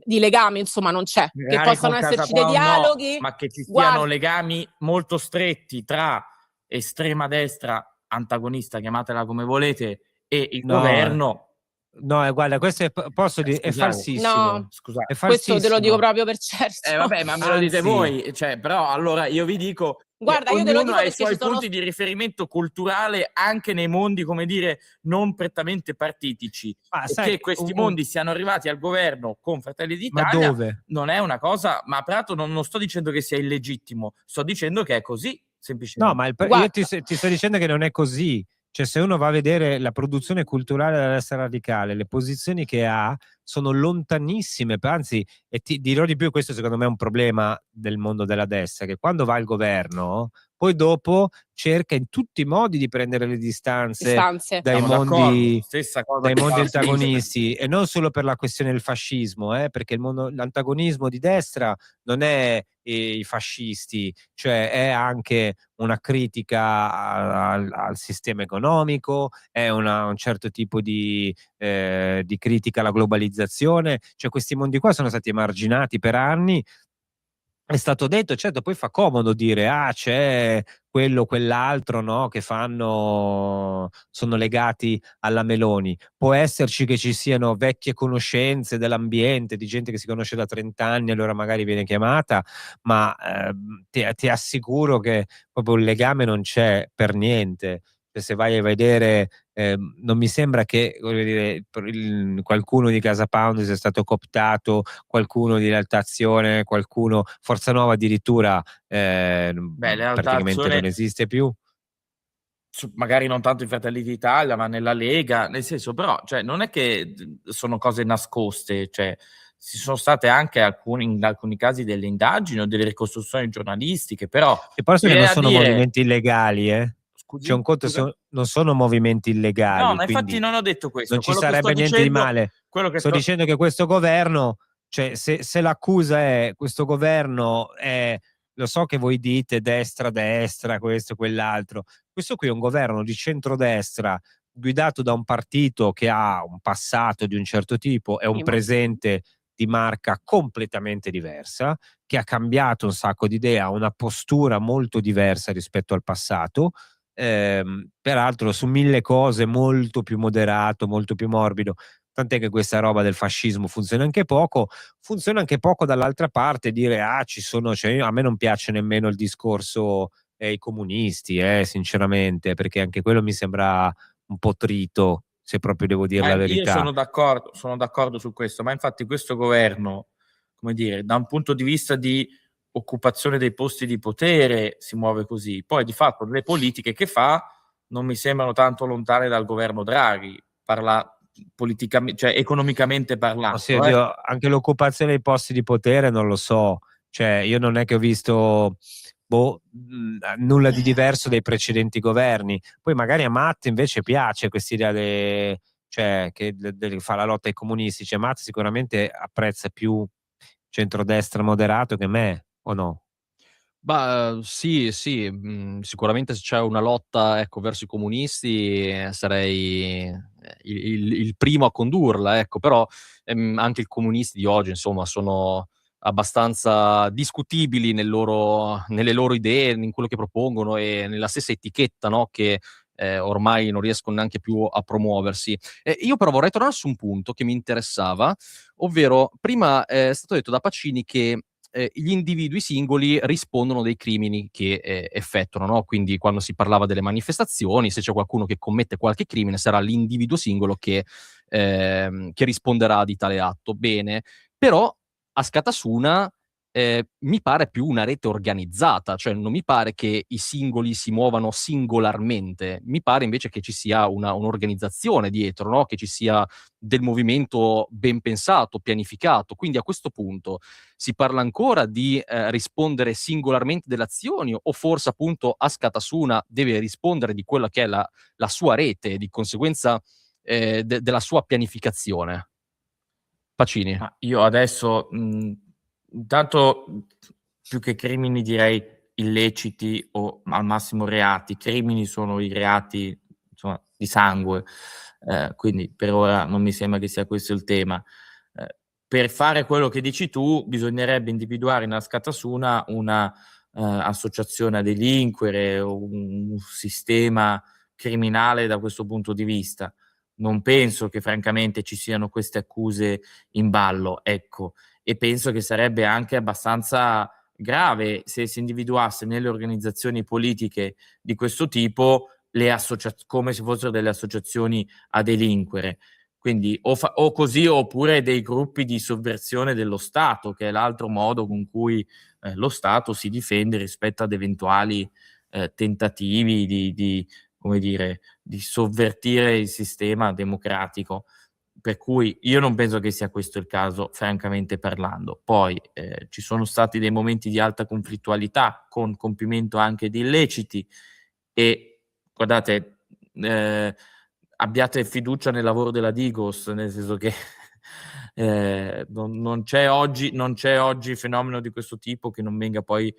F: legame, insomma, non c'è. Che
C: Magari
F: possano
C: con
F: esserci
C: Casa
F: dei
C: Pound no,
F: dialoghi.
C: ma che ci siano
F: Guarda,
C: legami molto stretti tra estrema destra antagonista, chiamatela come volete, e il governo.
D: No, guarda, questo posso dire, è
C: Scusate.
D: falsissimo.
F: no,
C: Scusate.
D: È
F: questo te lo dico
D: falsissimo.
F: proprio per certo.
C: Vabbè, ma me lo dite
D: Anzi-
C: voi, cioè, però allora io vi dico
F: Guarda, io te lo
C: ognuno
F: dico
C: ha i
F: perché
C: suoi
F: ci sono
C: punti di riferimento culturale anche nei mondi, come dire, non prettamente partitici.
D: Ma
C: E
D: sai,
C: che questi mondi siano arrivati al governo con Fratelli
D: ma
C: d'Italia
D: dove?
C: non è una cosa, ma peraltro non sto dicendo che sia illegittimo, sto dicendo che è così,
D: No,
C: semplicemente.
D: ma io
F: Guarda.
D: ti sto dicendo che non è così. Cioè, se uno va a vedere la produzione culturale della destra radicale, le posizioni che ha sono lontanissime, anzi, e ti dirò di più, questo secondo me è un problema del mondo della destra, che quando va al governo poi dopo cerca in tutti i modi di prendere le distanze dai
C: Siamo d'accordo,
D: mondi
C: stessa cosa
D: dai
C: che
D: mondi
C: fa la sinistra.
D: antagonisti, e non solo per la questione del fascismo, perché l'antagonismo di destra non è i fascisti, cioè è anche una critica al sistema economico, è un certo tipo di critica alla globalizzazione, cioè questi mondi qua sono stati emarginati per anni. È stato detto, certo, poi fa comodo dire c'è quello, quell'altro, no, che sono legati alla Meloni. Può esserci che ci siano vecchie conoscenze dell'ambiente, di gente che si conosce da 30 anni, allora magari viene chiamata, ma ti assicuro che proprio il legame non c'è per niente. Cioè, se vai a vedere, non mi sembra che, voglio dire, qualcuno di Casa Pound sia stato cooptato, qualcuno di Realtà Azione, qualcuno, Forza Nuova addirittura
C: Realtà
D: praticamente
C: Azione
D: non esiste più.
C: magari non tanto in Fratelli d'Italia, ma nella Lega, nel senso, però, cioè, non è che sono cose nascoste, cioè, ci sono state anche in alcuni casi delle indagini o delle ricostruzioni giornalistiche, però
D: E poi che non sono
C: dire,
D: movimenti illegali, C'è un conto,
C: scusa?
D: non sono movimenti
C: No,
D: illegali,
C: ma infatti
D: quindi
C: non ho detto questo.
D: non ci
C: Quello che sto
D: sarebbe niente di
C: dicendo,
D: male.
C: quello che
D: Sto dicendo che questo governo, cioè se l'accusa è questo governo è, lo so che voi dite destra, questo, quell'altro, questo qui è un governo di centrodestra guidato da un partito che ha un passato di un certo tipo e un
F: Sì, ma
D: presente di marca completamente diversa, che ha cambiato un sacco di idee, ha una postura molto diversa rispetto al passato, peraltro su 1000 cose molto più moderato, molto più morbido, tant'è che questa roba del fascismo funziona anche poco dall'altra parte dire ci sono, cioè, a me non piace nemmeno il discorso i comunisti, sinceramente, perché anche quello mi sembra un po' trito, se proprio devo dire la
C: io
D: verità.
C: sono d'accordo su questo, ma infatti questo governo, come dire, da un punto di vista di occupazione dei posti di potere si muove così. Poi di fatto le politiche che fa non mi sembrano tanto lontane dal governo Draghi, parla politicamente, cioè economicamente
D: Oh, sì,
C: parlando.
D: oddio, anche l'occupazione dei posti di potere non lo so, cioè io non è che ho visto nulla di diverso dai precedenti governi. Poi magari a Matt invece piace quest'idea cioè, che fa la lotta ai comunisti, cioè Matt sicuramente apprezza più centrodestra moderato che me, o no?
B: Sì, sicuramente se c'è una lotta, ecco, verso i comunisti, sarei il primo a condurla, ecco, però, anche i comunisti di oggi, insomma, sono abbastanza discutibili nelle loro idee, in quello che propongono e nella stessa etichetta, no, che, ormai non riescono neanche più a promuoversi. Io però vorrei tornare su un punto che mi interessava, ovvero prima è stato detto da Pacini che gli individui singoli rispondono dei crimini che, effettuano, no, quindi quando si parlava delle manifestazioni, se c'è qualcuno che commette qualche crimine sarà l'individuo singolo che risponderà di tale atto. Bene, però Askatasuna, mi pare più una rete organizzata, cioè non mi pare che i singoli si muovano singolarmente, mi pare invece che ci sia un'organizzazione dietro, no, che ci sia del movimento ben pensato, pianificato. Quindi a questo punto si parla ancora di rispondere singolarmente delle azioni o forse appunto Askatasuna deve rispondere di quella che è la sua rete e di conseguenza della sua pianificazione? Pacini.
C: Ma io adesso, intanto, più che crimini direi illeciti o al massimo reati. Crimini sono i reati, insomma, di sangue, quindi per ora non mi sembra che sia questo il tema. Per fare quello che dici tu bisognerebbe individuare in Askatasuna una associazione a delinquere o un sistema criminale da questo punto di vista. Non penso che francamente ci siano queste accuse in ballo, ecco, e penso che sarebbe anche abbastanza grave se si individuasse nelle organizzazioni politiche di questo tipo come se fossero delle associazioni a delinquere. Quindi o così oppure dei gruppi di sovversione dello Stato, che è l'altro modo con cui lo Stato si difende rispetto ad eventuali tentativi come dire, di sovvertire il sistema democratico. per cui io non penso che sia questo il caso, francamente parlando. Poi ci sono stati dei momenti di alta conflittualità con compimento anche di illeciti e guardate, abbiate fiducia nel lavoro della Digos, nel senso che non c'è oggi fenomeno di questo tipo che non venga poi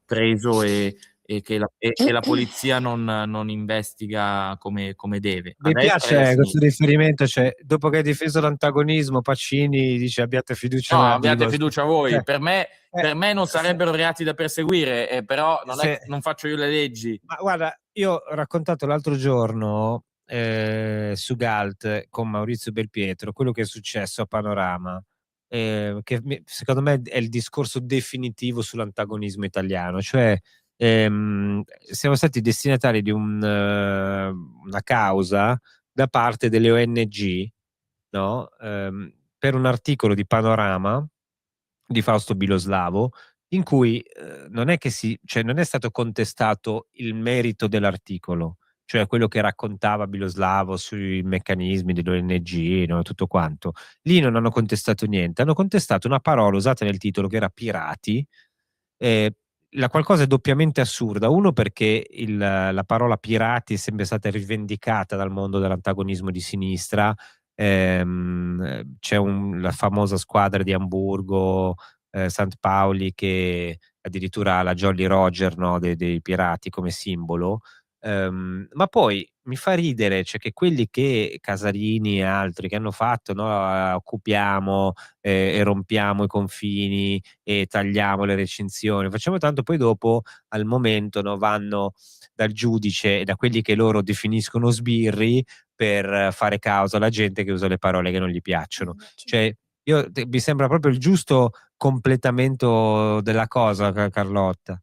C: preso e che la polizia non investiga come deve.
D: Mi piace questo riferimento, cioè dopo che hai difeso l'antagonismo Pacini dice abbiate fiducia
C: No,
D: nella
C: abbiate
D: Digos.
C: fiducia voi.
D: Cioè,
C: per me non sarebbero reati da perseguire, però non faccio io le leggi.
D: Ma guarda, io ho raccontato l'altro giorno su Galt con Maurizio Belpietro quello che è successo a Panorama, che secondo me è il discorso definitivo sull'antagonismo italiano, cioè siamo stati destinatari di una causa da parte delle ONG, no? Per un articolo di Panorama di Fausto Biloslavo in cui non è che cioè non è stato contestato il merito dell'articolo, cioè quello che raccontava Biloslavo sui meccanismi dell'ONG, no, tutto quanto. Lì non hanno contestato niente, hanno contestato una parola usata nel titolo che era pirati. La qualcosa è doppiamente assurda. Uno, perché la parola pirati è sempre stata rivendicata dal mondo dell'antagonismo di sinistra. C'è la famosa squadra di Amburgo, St. Pauli, che addirittura ha la Jolly Roger, no, dei pirati come simbolo. Ma poi mi fa ridere, cioè, che quelli che Casarini e altri che hanno fatto, no, occupiamo e rompiamo i confini e tagliamo le recinzioni, facciamo tanto, poi dopo al momento, no, vanno dal giudice e da quelli che loro definiscono sbirri per fare causa alla gente che usa le parole che non gli piacciono. Cioè, mi sembra proprio il giusto completamento della cosa, Carlotta.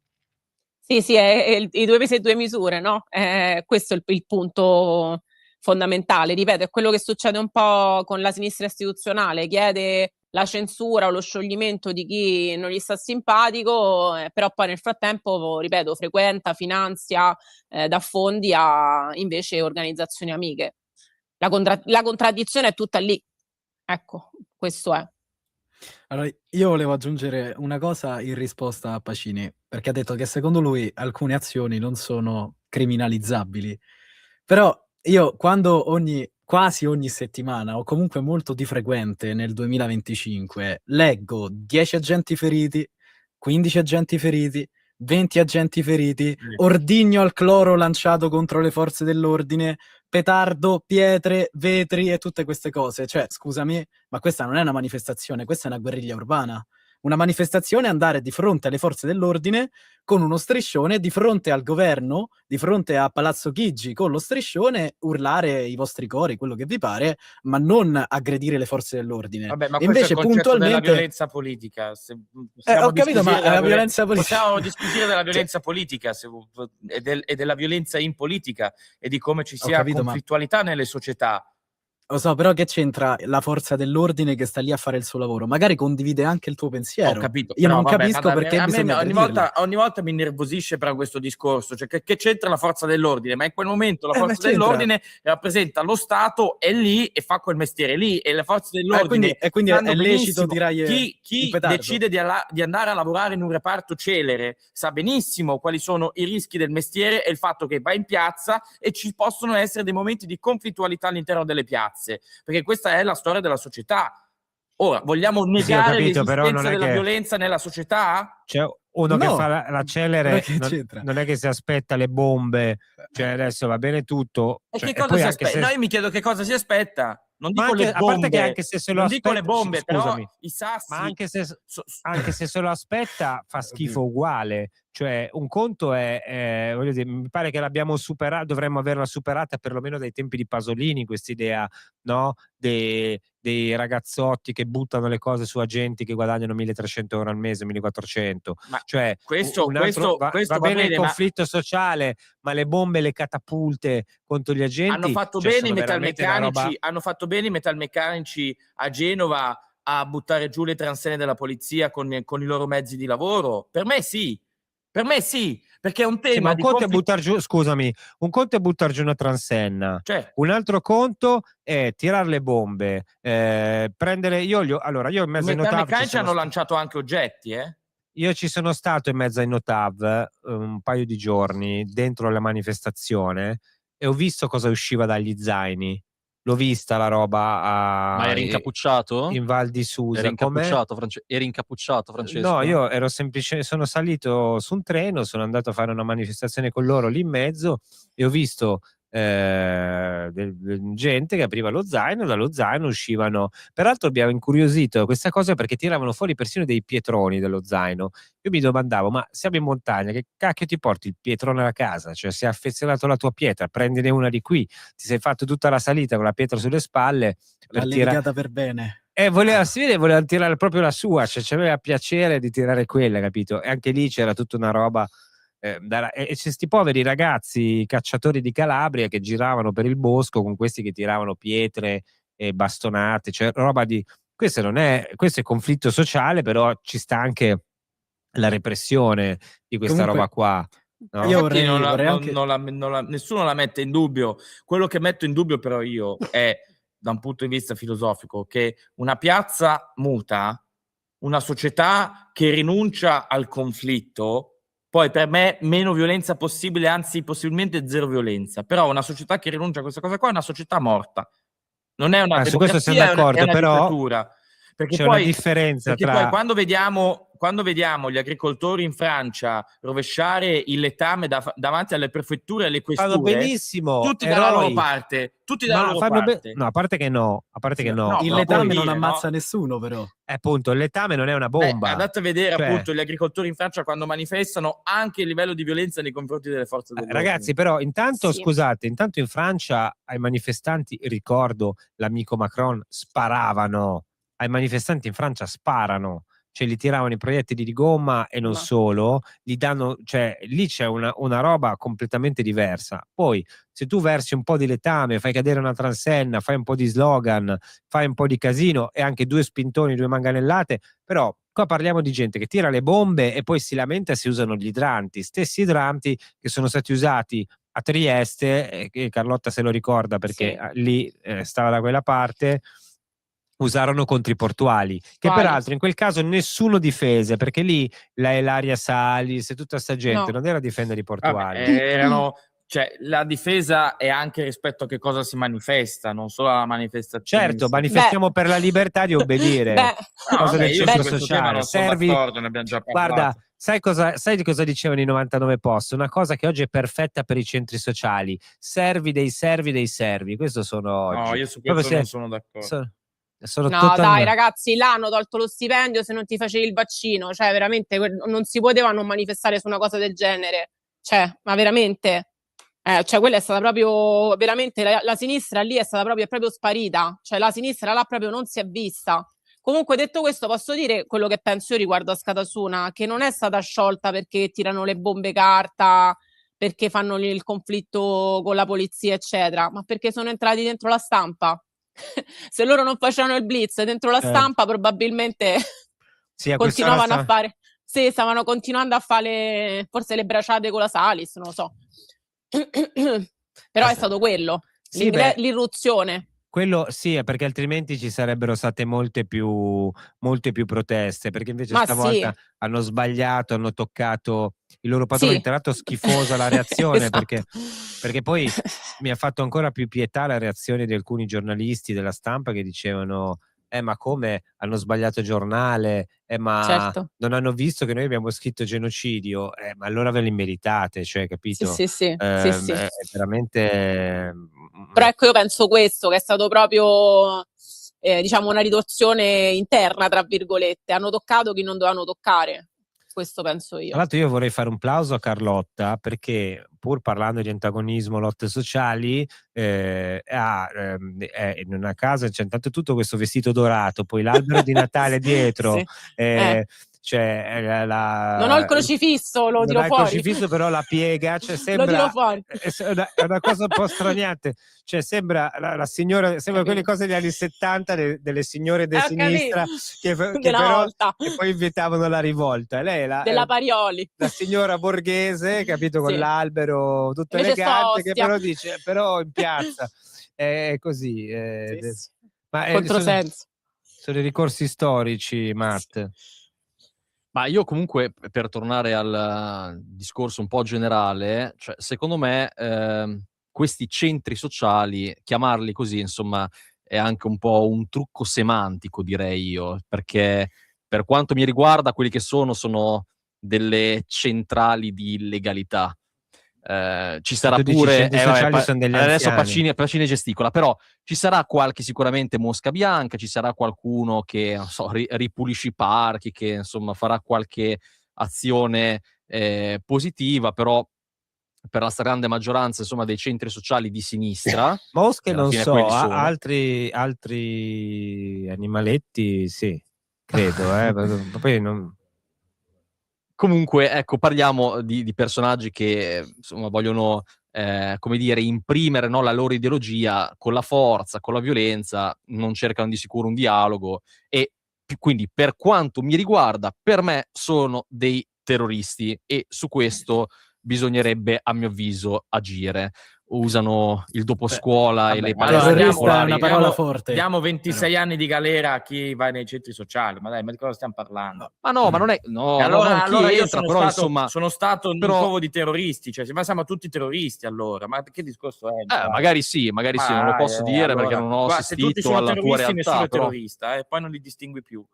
F: Sì, è i due pesi e due misure, no? Questo è il punto fondamentale. Ripeto, è quello che succede un po' con la sinistra istituzionale, chiede la censura o lo scioglimento di chi non gli sta simpatico, però poi nel frattempo, ripeto, frequenta, finanzia, dà fondi a invece organizzazioni amiche. La contraddizione è tutta lì. Ecco, questo è.
E: Allora, io volevo aggiungere una cosa in risposta a Pacini, perché ha detto che secondo lui alcune azioni non sono criminalizzabili. Però io quasi ogni settimana, o comunque molto di frequente nel 2025, leggo 10 agenti feriti, 15 agenti feriti, 20 agenti feriti, ordigno al cloro lanciato contro le forze dell'ordine, petardo, pietre, vetri e tutte queste cose. Cioè, scusami, ma questa non è una manifestazione, questa è una guerriglia urbana. Una manifestazione è andare di fronte alle forze dell'ordine con uno striscione, di fronte al governo, di fronte a Palazzo Chigi con lo striscione, urlare i vostri cori, quello che vi pare, ma non aggredire le forze dell'ordine.
C: Vabbè, ma
E: e
C: questo
E: invece
C: è il concetto
E: puntualmente
C: della violenza politica.
E: ho capito, ma la violenza politica,
C: possiamo discutere della violenza politica e della violenza in politica e di come ci sia conflittualità nelle società.
E: Lo so, però che c'entra la forza dell'ordine che sta lì a fare il suo lavoro? Magari condivide anche il tuo pensiero.
C: Ho capito.
E: Io non
C: vabbè,
E: capisco perché bisogna
C: ogni volta mi innervosisce però questo discorso. Cioè, che c'entra la forza dell'ordine? Ma in quel momento la forza dell'ordine rappresenta lo Stato, è lì e fa quel mestiere lì. E le forze dell'ordine
E: quindi è lecito, direi,
C: chi decide di andare a lavorare in un reparto celere sa benissimo quali sono i rischi del mestiere e il fatto che va in piazza e ci possono essere dei momenti di conflittualità all'interno delle piazze, perché questa è la storia della società. Ora, vogliamo negare l'esistenza della violenza nella società?
D: C'è uno che fa la celere, non è che si aspetta le bombe, cioè adesso va bene tutto.
C: E che cosa si aspetta? No, io mi chiedo che cosa si aspetta. Non dico le bombe,
D: a parte che anche se se lo
C: dico le bombe,
D: scusami,
C: però i sassi.
D: Ma anche se se lo aspetta fa schifo uguale. Cioè, un conto è voglio dire, mi pare che l'abbiamo superata, dovremmo averla superata perlomeno dai tempi di Pasolini, quest'idea, no? Dei ragazzotti che buttano le cose su agenti che guadagnano 1.300 euro al mese, 1.400.
C: Ma
D: cioè,
C: questo
D: va bene il conflitto sociale, ma le bombe e le catapulte contro gli agenti
C: hanno fatto bene i metalmeccanici a Genova a buttare giù le transenne della polizia con i loro mezzi di lavoro. Per me sì. Per me sì, perché è un
D: Sì,
C: tema
D: ma un
C: di
D: conto è
C: conflitto.
D: buttar giù, scusami, un conto è buttar giù una transenna,
C: Cioè,
D: un altro conto è tirare le bombe, prendere. Allora, io in mezzo ai
C: da
D: Notav
C: meccanici hanno lanciato anche oggetti,
D: io ci sono stato in mezzo ai Notav un paio di giorni dentro la manifestazione e ho visto cosa usciva dagli zaini. L'ho vista la roba
B: Ma eri incappucciato?
D: in Val di
B: Eri
D: Susa. Come?
B: eri incappucciato,
D: No,
B: Francesco?
D: io ero sono salito su un treno, sono andato a fare una manifestazione con loro lì in mezzo e ho visto gente che apriva lo zaino, dallo zaino uscivano. Peraltro abbiamo incuriosito questa cosa perché tiravano fuori persino dei pietroni dello zaino. Io mi domandavo, ma siamo in montagna, che cacchio ti porti il pietrone a casa? Cioè, sei affezionato alla tua pietra, prendine una di qui, ti sei fatto tutta la salita con la pietra sulle spalle
E: L'ha
D: per tirare.
E: levigata per bene.
D: Voleva tirare proprio la sua, cioè c'aveva piacere di tirare quella, capito? E anche lì c'era tutta una roba. E c'è sti poveri ragazzi cacciatori di Calabria che giravano per il bosco con questi che tiravano pietre e bastonate, cioè roba di. Questo è conflitto sociale, però ci sta anche la repressione di questa
E: Comunque,
D: roba qua. No?
E: io
C: Infatti
E: vorrei anche...
C: nessuno la mette in dubbio. Quello che metto in dubbio però io è, da un punto di vista filosofico, che una piazza muta, una società che rinuncia al conflitto, poi per me meno violenza possibile, anzi possibilmente zero violenza, però una società che rinuncia a questa cosa qua è una società morta. Non è una
D: Su questo siamo
C: democrazia, è
D: d'accordo,
C: una
D: però
C: dittatura. Perché
D: c'è
C: poi,
D: una differenza
C: perché
D: tra.
C: poi quando vediamo gli agricoltori in Francia rovesciare il letame davanti alle prefetture e alle
D: Fanno
C: questure,
D: benissimo,
C: tutti dalla loro
D: eroi.
C: parte, tutti dalla
D: Ma
C: loro
D: fanno
C: parte.
D: no, a parte che no,
C: No,
E: il
C: però
E: letame
C: puoi
E: non
C: dire,
E: ammazza
C: no?
E: nessuno, però.
D: Appunto, il letame non è una bomba.
C: Andate a vedere
D: Cioè,
C: appunto gli agricoltori in Francia quando manifestano, anche il livello di violenza nei confronti delle forze dell'ordine.
D: ragazzi, però intanto,
F: Sì.
D: scusate, intanto in Francia ai manifestanti, ricordo, l'amico Macron, sparavano. Ai manifestanti in Francia sparano, cioè li tiravano i proiettili di gomma e non
F: Ma-
D: solo, gli danno, cioè lì c'è una roba completamente diversa. Poi, se tu versi un po' di letame, fai cadere una transenna, fai un po' di slogan, fai un po' di casino e anche due spintoni, due manganellate, però qua parliamo di gente che tira le bombe e poi si lamenta se usano gli idranti, stessi idranti che sono stati usati a Trieste, che Carlotta se lo ricorda perché
F: Sì.
D: lì stava da quella parte, usarono contro i portuali, che
F: Quali?
D: peraltro in quel caso nessuno difese, perché lì la Ilaria Salis e tutta sta gente
F: No.
D: non era a difendere i
C: Vabbè,
D: portuali.
C: cioè, la difesa è anche rispetto a che cosa si manifesta, non solo alla manifestazione.
D: Certo,
C: in sé.
D: manifestiamo per la libertà di obbedire.
F: Beh,
D: Cosa del
C: io
D: centro
C: su questo tema
D: sociale.
C: non sono
D: Servi,
C: d'accordo, ne abbiamo già parlato.
D: guarda, sai di cosa dicevano i 99 post? Una cosa che oggi è perfetta per i centri sociali. Servi dei servi. Questo sono oggi.
C: No, io su
D: Proprio
C: questo non sono d'accordo.
D: sono
F: no,
D: totalmente.
F: dai, ragazzi, là hanno tolto lo stipendio se non ti facevi il vaccino. Cioè, veramente, non si poteva non manifestare su una cosa del genere. Cioè, ma veramente? Cioè, quella è stata proprio, veramente, la sinistra lì è proprio sparita. Cioè, la sinistra là proprio non si è vista. Comunque, detto questo, posso dire quello che penso io riguardo a Scatasuna, che non è stata sciolta perché tirano le bombe carta, perché fanno il conflitto con la polizia, eccetera, ma perché sono entrati dentro la stampa. Se loro non facevano il blitz dentro la stampa, probabilmente
D: Sì, a
F: continuavano
D: quest'ora
F: a fare. Sì, stavano continuando a fare forse le braciate con la Salis, non lo so. Però è stato quello,
D: Sì, beh,
F: l'irruzione.
D: quello sì, è perché altrimenti ci sarebbero state molte più proteste, perché invece
F: Ma
D: stavolta
F: sì,
D: hanno sbagliato, hanno toccato il loro padrone.
F: sì.
D: Tra l'altro schifosa la reazione,
F: Esatto.
D: perché poi mi ha fatto ancora più pietà la reazione di alcuni giornalisti della stampa che dicevano ma come hanno sbagliato giornale, ma
F: Certo.
D: non hanno visto che noi abbiamo scritto genocidio, ma allora ve li meritate, cioè,
F: Sì,
D: capito?
F: sì, sì, sì, sì.
D: È veramente
F: Però ecco, io penso questo, che è stato proprio, diciamo, una ritorsione interna, tra virgolette. Hanno toccato chi non dovevano toccare. Questo penso
D: Tra
F: io.
D: l'altro io vorrei fare un plauso a Carlotta perché pur parlando di antagonismo, lotte sociali, in una casa c'è intanto tutto questo vestito dorato, poi l'albero di Natale dietro,
F: Sì.
D: cioè
F: Non ho il crocifisso, lo
D: non
F: dirò
D: ha il
F: fuori.
D: crocifisso, però la piega, cioè
F: Lo dirò
D: sembra
F: fuori.
D: è una cosa un po' straniante, cioè sembra la signora, sembra quelle cose degli anni 70 delle signore di
F: Ho
D: sinistra
F: capito.
D: che
F: Della
D: però
F: volta.
D: che poi invitavano la rivolta. Lei è
F: Della Parioli.
D: la signora borghese, capito, con
F: Sì.
D: l'albero tutto
F: Invece sto a
D: elegante, che
F: Ostia.
D: però dice, però in piazza è così.
F: Sì, sì.
D: Ma
F: Controsenso.
D: sono i ricorsi storici, Matt.
B: Ma io comunque, per tornare al discorso un po' generale, cioè secondo me questi centri sociali, chiamarli così, insomma, è anche un po' un trucco semantico, direi io, perché per quanto mi riguarda quelli che sono delle centrali di illegalità. Ci sarà
D: tu dici
B: pure
D: centri sociali sono degli
B: adesso
D: anziani.
B: Pacini gesticola, però ci sarà qualche sicuramente mosca bianca, ci sarà qualcuno che non so, ripulisce i parchi, che insomma farà qualche azione positiva, però per la stragrande maggioranza insomma dei centri sociali di sinistra
D: Mosche
B: che alla
D: non
B: fine
D: so,
B: quelli sono.
D: altri animaletti sì, credo. Poi non...
B: Comunque, ecco, parliamo di personaggi che insomma vogliono, come dire, imprimere, no, la loro ideologia con la forza, con la violenza, non cercano di sicuro un dialogo e quindi per quanto mi riguarda, per me sono dei terroristi e su questo bisognerebbe, a mio avviso, agire. Usano il doposcuola e
C: Vabbè,
B: le
C: ma
B: palestre
E: terrorista è
B: popolari.
E: una parola forte.
C: Diamo 26 anni di galera a chi va nei centri sociali, ma dai, ma di cosa stiamo parlando?
B: Ma no, ma non è... No,
C: E allora,
B: non chi
C: io
B: entra, però insomma...
C: sono stato
B: però-
C: un covo di terroristi, cioè ma siamo tutti terroristi allora, ma che discorso è?
B: magari sì, non lo posso dire perché non ho
C: guarda, se tutti
B: assistito
C: sono
B: alla tua
C: terroristi, nessuno
B: realtà,
C: è
B: però...
C: terrorista, e poi non li distingui più.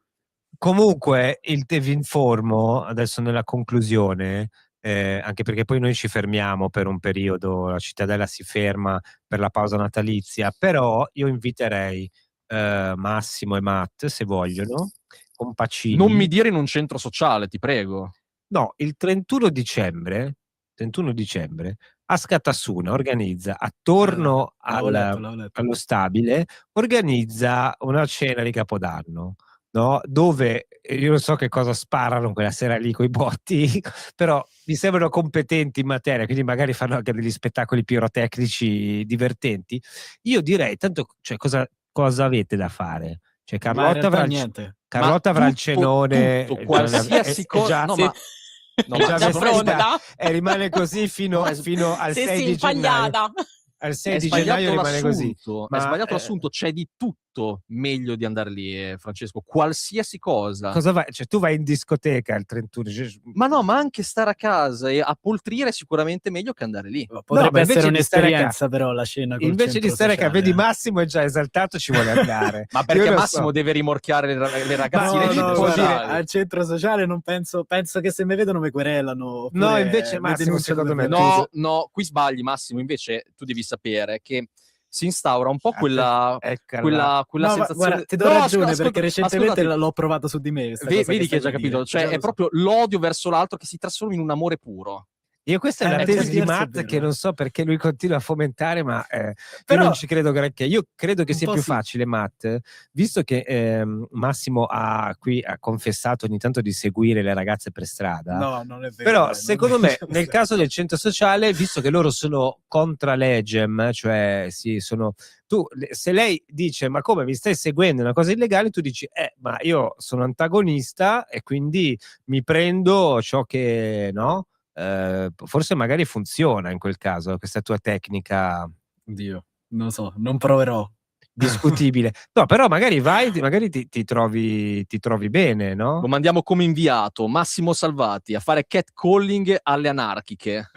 D: Comunque, vi informo adesso nella conclusione, anche perché poi noi ci fermiamo per un periodo, la Cittadella si ferma per la pausa natalizia, però io inviterei Massimo e Matt, se vogliono, con Pacini.
B: Non mi dire in un centro sociale, ti prego.
D: No, il 31 dicembre a Scatassuna organizza attorno
E: L'avevo letto.
D: allo stabile, organizza una cena di Capodanno, no? Dove io non so che cosa sparano quella sera lì coi botti, però mi sembrano competenti in materia, quindi magari fanno anche degli spettacoli pirotecnici divertenti. Io direi, tanto, cioè, cosa avete da fare? Cioè,
E: Ma in
D: Carlotta
E: realtà
D: avrà
E: niente.
D: Carlotta avrà il
B: tutto,
D: cenone,
B: qualsiasi cosa... No,
D: sì.
B: ma... No, ma
F: già pronta?
D: E rimane così fino al 6 di gennaio.
F: impagliata.
D: Al 6
B: è
D: di gennaio
B: sbagliato
D: rimane così.
B: l'assunto,
D: Ma,
B: è sbagliato l'assunto, c'è di tutto meglio di andare lì, Francesco, qualsiasi cosa.
D: Cosa vai? Cioè, tu vai in discoteca il 31.
B: Ma no, ma anche stare a casa e appoltrire è sicuramente meglio che andare lì.
E: Potrebbe
D: ma invece
E: essere
D: di stare a
E: un'esperienza, però la cena col
D: Invece di
E: centro
D: stare a
E: sociale,
D: vedi Massimo è già esaltato, ci vuole andare.
B: Ma perché
D: Io lo
B: Massimo
D: so.
B: deve rimorchiare le ragazzine
E: No,
B: di
E: no,
B: centro
E: guarda,
B: sociale.
E: al centro sociale non penso che se mi vedono mi querelano.
D: No,
E: oppure
D: invece
E: mi
D: Massimo,
E: denunciano
D: secondo me,
E: per
B: No, no, qui sbagli Massimo, invece tu devi sapere che si instaura un po' quella
E: No, ma
B: sensazione...
E: guarda, ti do
B: No,
E: ragione
B: ascolta,
E: perché recentemente
B: ascoltati.
E: l'ho provato su di me.
B: Vedi che hai già capito, cioè è proprio l'odio verso l'altro che si trasforma in un amore puro.
D: Io questa è la
E: per
D: tesi di
E: diverso è
D: Matt
E: vero.
D: che non so perché lui continua a fomentare, ma io
E: Però-
D: non ci credo granché. Io credo che
E: Un
D: sia
E: po'
D: più
E: sì.
D: facile, Matt, visto che Massimo ha confessato ogni tanto di seguire le ragazze per strada.
E: No, non è vero.
D: Però
E: non
D: secondo
E: è
D: me
E: vero.
D: nel caso del centro sociale, visto che loro sono contra legem, cioè sì, se lei dice ma come mi stai seguendo una cosa illegale, tu dici ma io sono antagonista e quindi mi prendo ciò che no, forse magari funziona in quel caso questa tua tecnica
E: Dio, non so, non proverò.
D: discutibile. No, però magari magari ti trovi bene, no?
B: Lo mandiamo come inviato, Massimo Salvati, a fare catcalling alle anarchiche.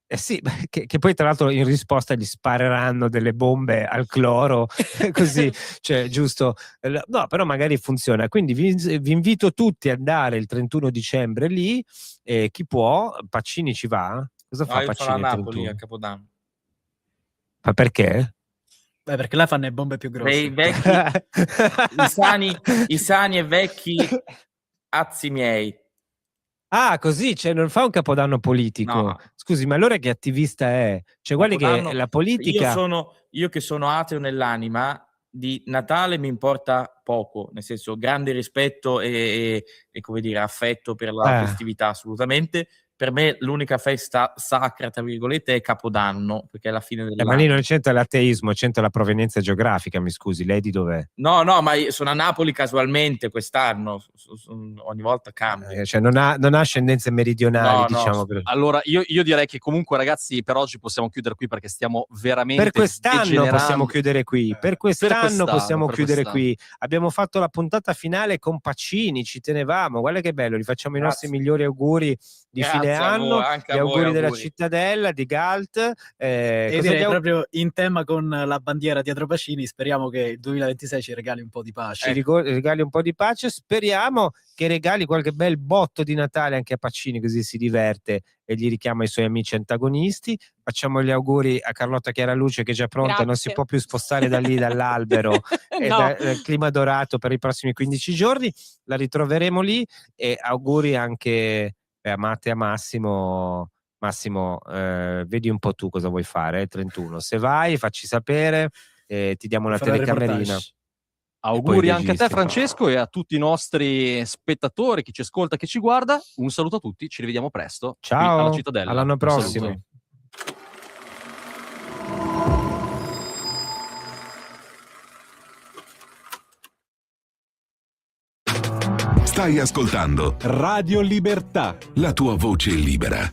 D: Eh sì, che poi tra l'altro in risposta gli spareranno delle bombe al cloro, così, cioè giusto. No, però magari funziona. Quindi vi invito tutti ad andare il 31 dicembre lì, chi può, Pacini ci va? Cosa fa
C: Io sono
D: Pacini
C: a
D: il
C: Napoli
D: 31?
C: a Capodanno.
D: Ma perché?
E: Perché là fanno le bombe più grosse.
C: Dei vecchi, i sani e vecchi azzi miei.
D: Ah, così, cioè non fa un capodanno politico.
C: No.
D: Scusi, ma allora che attivista è? Cioè, guardi che
C: Capodanno-
D: la politica...
C: Io che sono ateo nell'anima, di Natale mi importa poco, nel senso grande rispetto e come dire, affetto per la festività, assolutamente. Per me l'unica festa sacra, tra virgolette, è Capodanno, perché è la fine dell'anno.
D: Ma lì non c'entra l'ateismo, c'entra la provenienza geografica, mi scusi, lei di dov'è?
C: No, ma sono a Napoli casualmente quest'anno, ogni volta cambia.
D: Cioè non ha ascendenze meridionali,
C: No,
D: diciamo.
B: Allora, io direi che comunque, ragazzi, per oggi possiamo chiudere qui perché stiamo veramente
D: Per quest'anno
B: degenerando.
D: possiamo chiudere qui. Per quest'anno possiamo chiudere
B: quest'anno.
D: qui. Abbiamo fatto la puntata finale con Pacini, ci tenevamo. Guarda che bello, gli facciamo i nostri migliori auguri di
C: Grazie
D: fine
C: a voi,
D: anno,
C: anche
D: gli
C: a voi,
D: auguri della
C: auguri.
D: Cittadella, di Galt.
E: E
D: cosa
E: direi
D: gli
E: proprio in tema con la bandiera dietro Pacini, speriamo che il 2026 ci regali un po' di pace.
D: ci regali un po' di pace, speriamo che regali qualche bel botto di Natale anche a Pacini, così si diverte e gli richiama i suoi amici antagonisti. Facciamo gli auguri a Carlotta Chiaraluce, che è già pronta, non si
F: Grazie.
D: può più spostare da lì dall'albero e
F: No.
D: dal clima dorato per i prossimi 15 giorni. La ritroveremo lì, e auguri anche a Matte e a Massimo. Massimo, vedi un po' tu cosa vuoi fare, 31. Se vai, facci sapere, ti diamo una
E: Farò il
D: telecamerina.
E: reportage.
B: Auguri anche a te,
D: registri.
B: Francesco, e a tutti i nostri spettatori, chi ci ascolta, chi ci guarda. Un saluto a tutti, ci rivediamo presto qui
D: Ciao,
B: alla Cittadella.
D: all'anno
B: Un saluto.
D: prossimo.
I: Stai ascoltando
A: Radio Libertà.
I: la tua voce libera.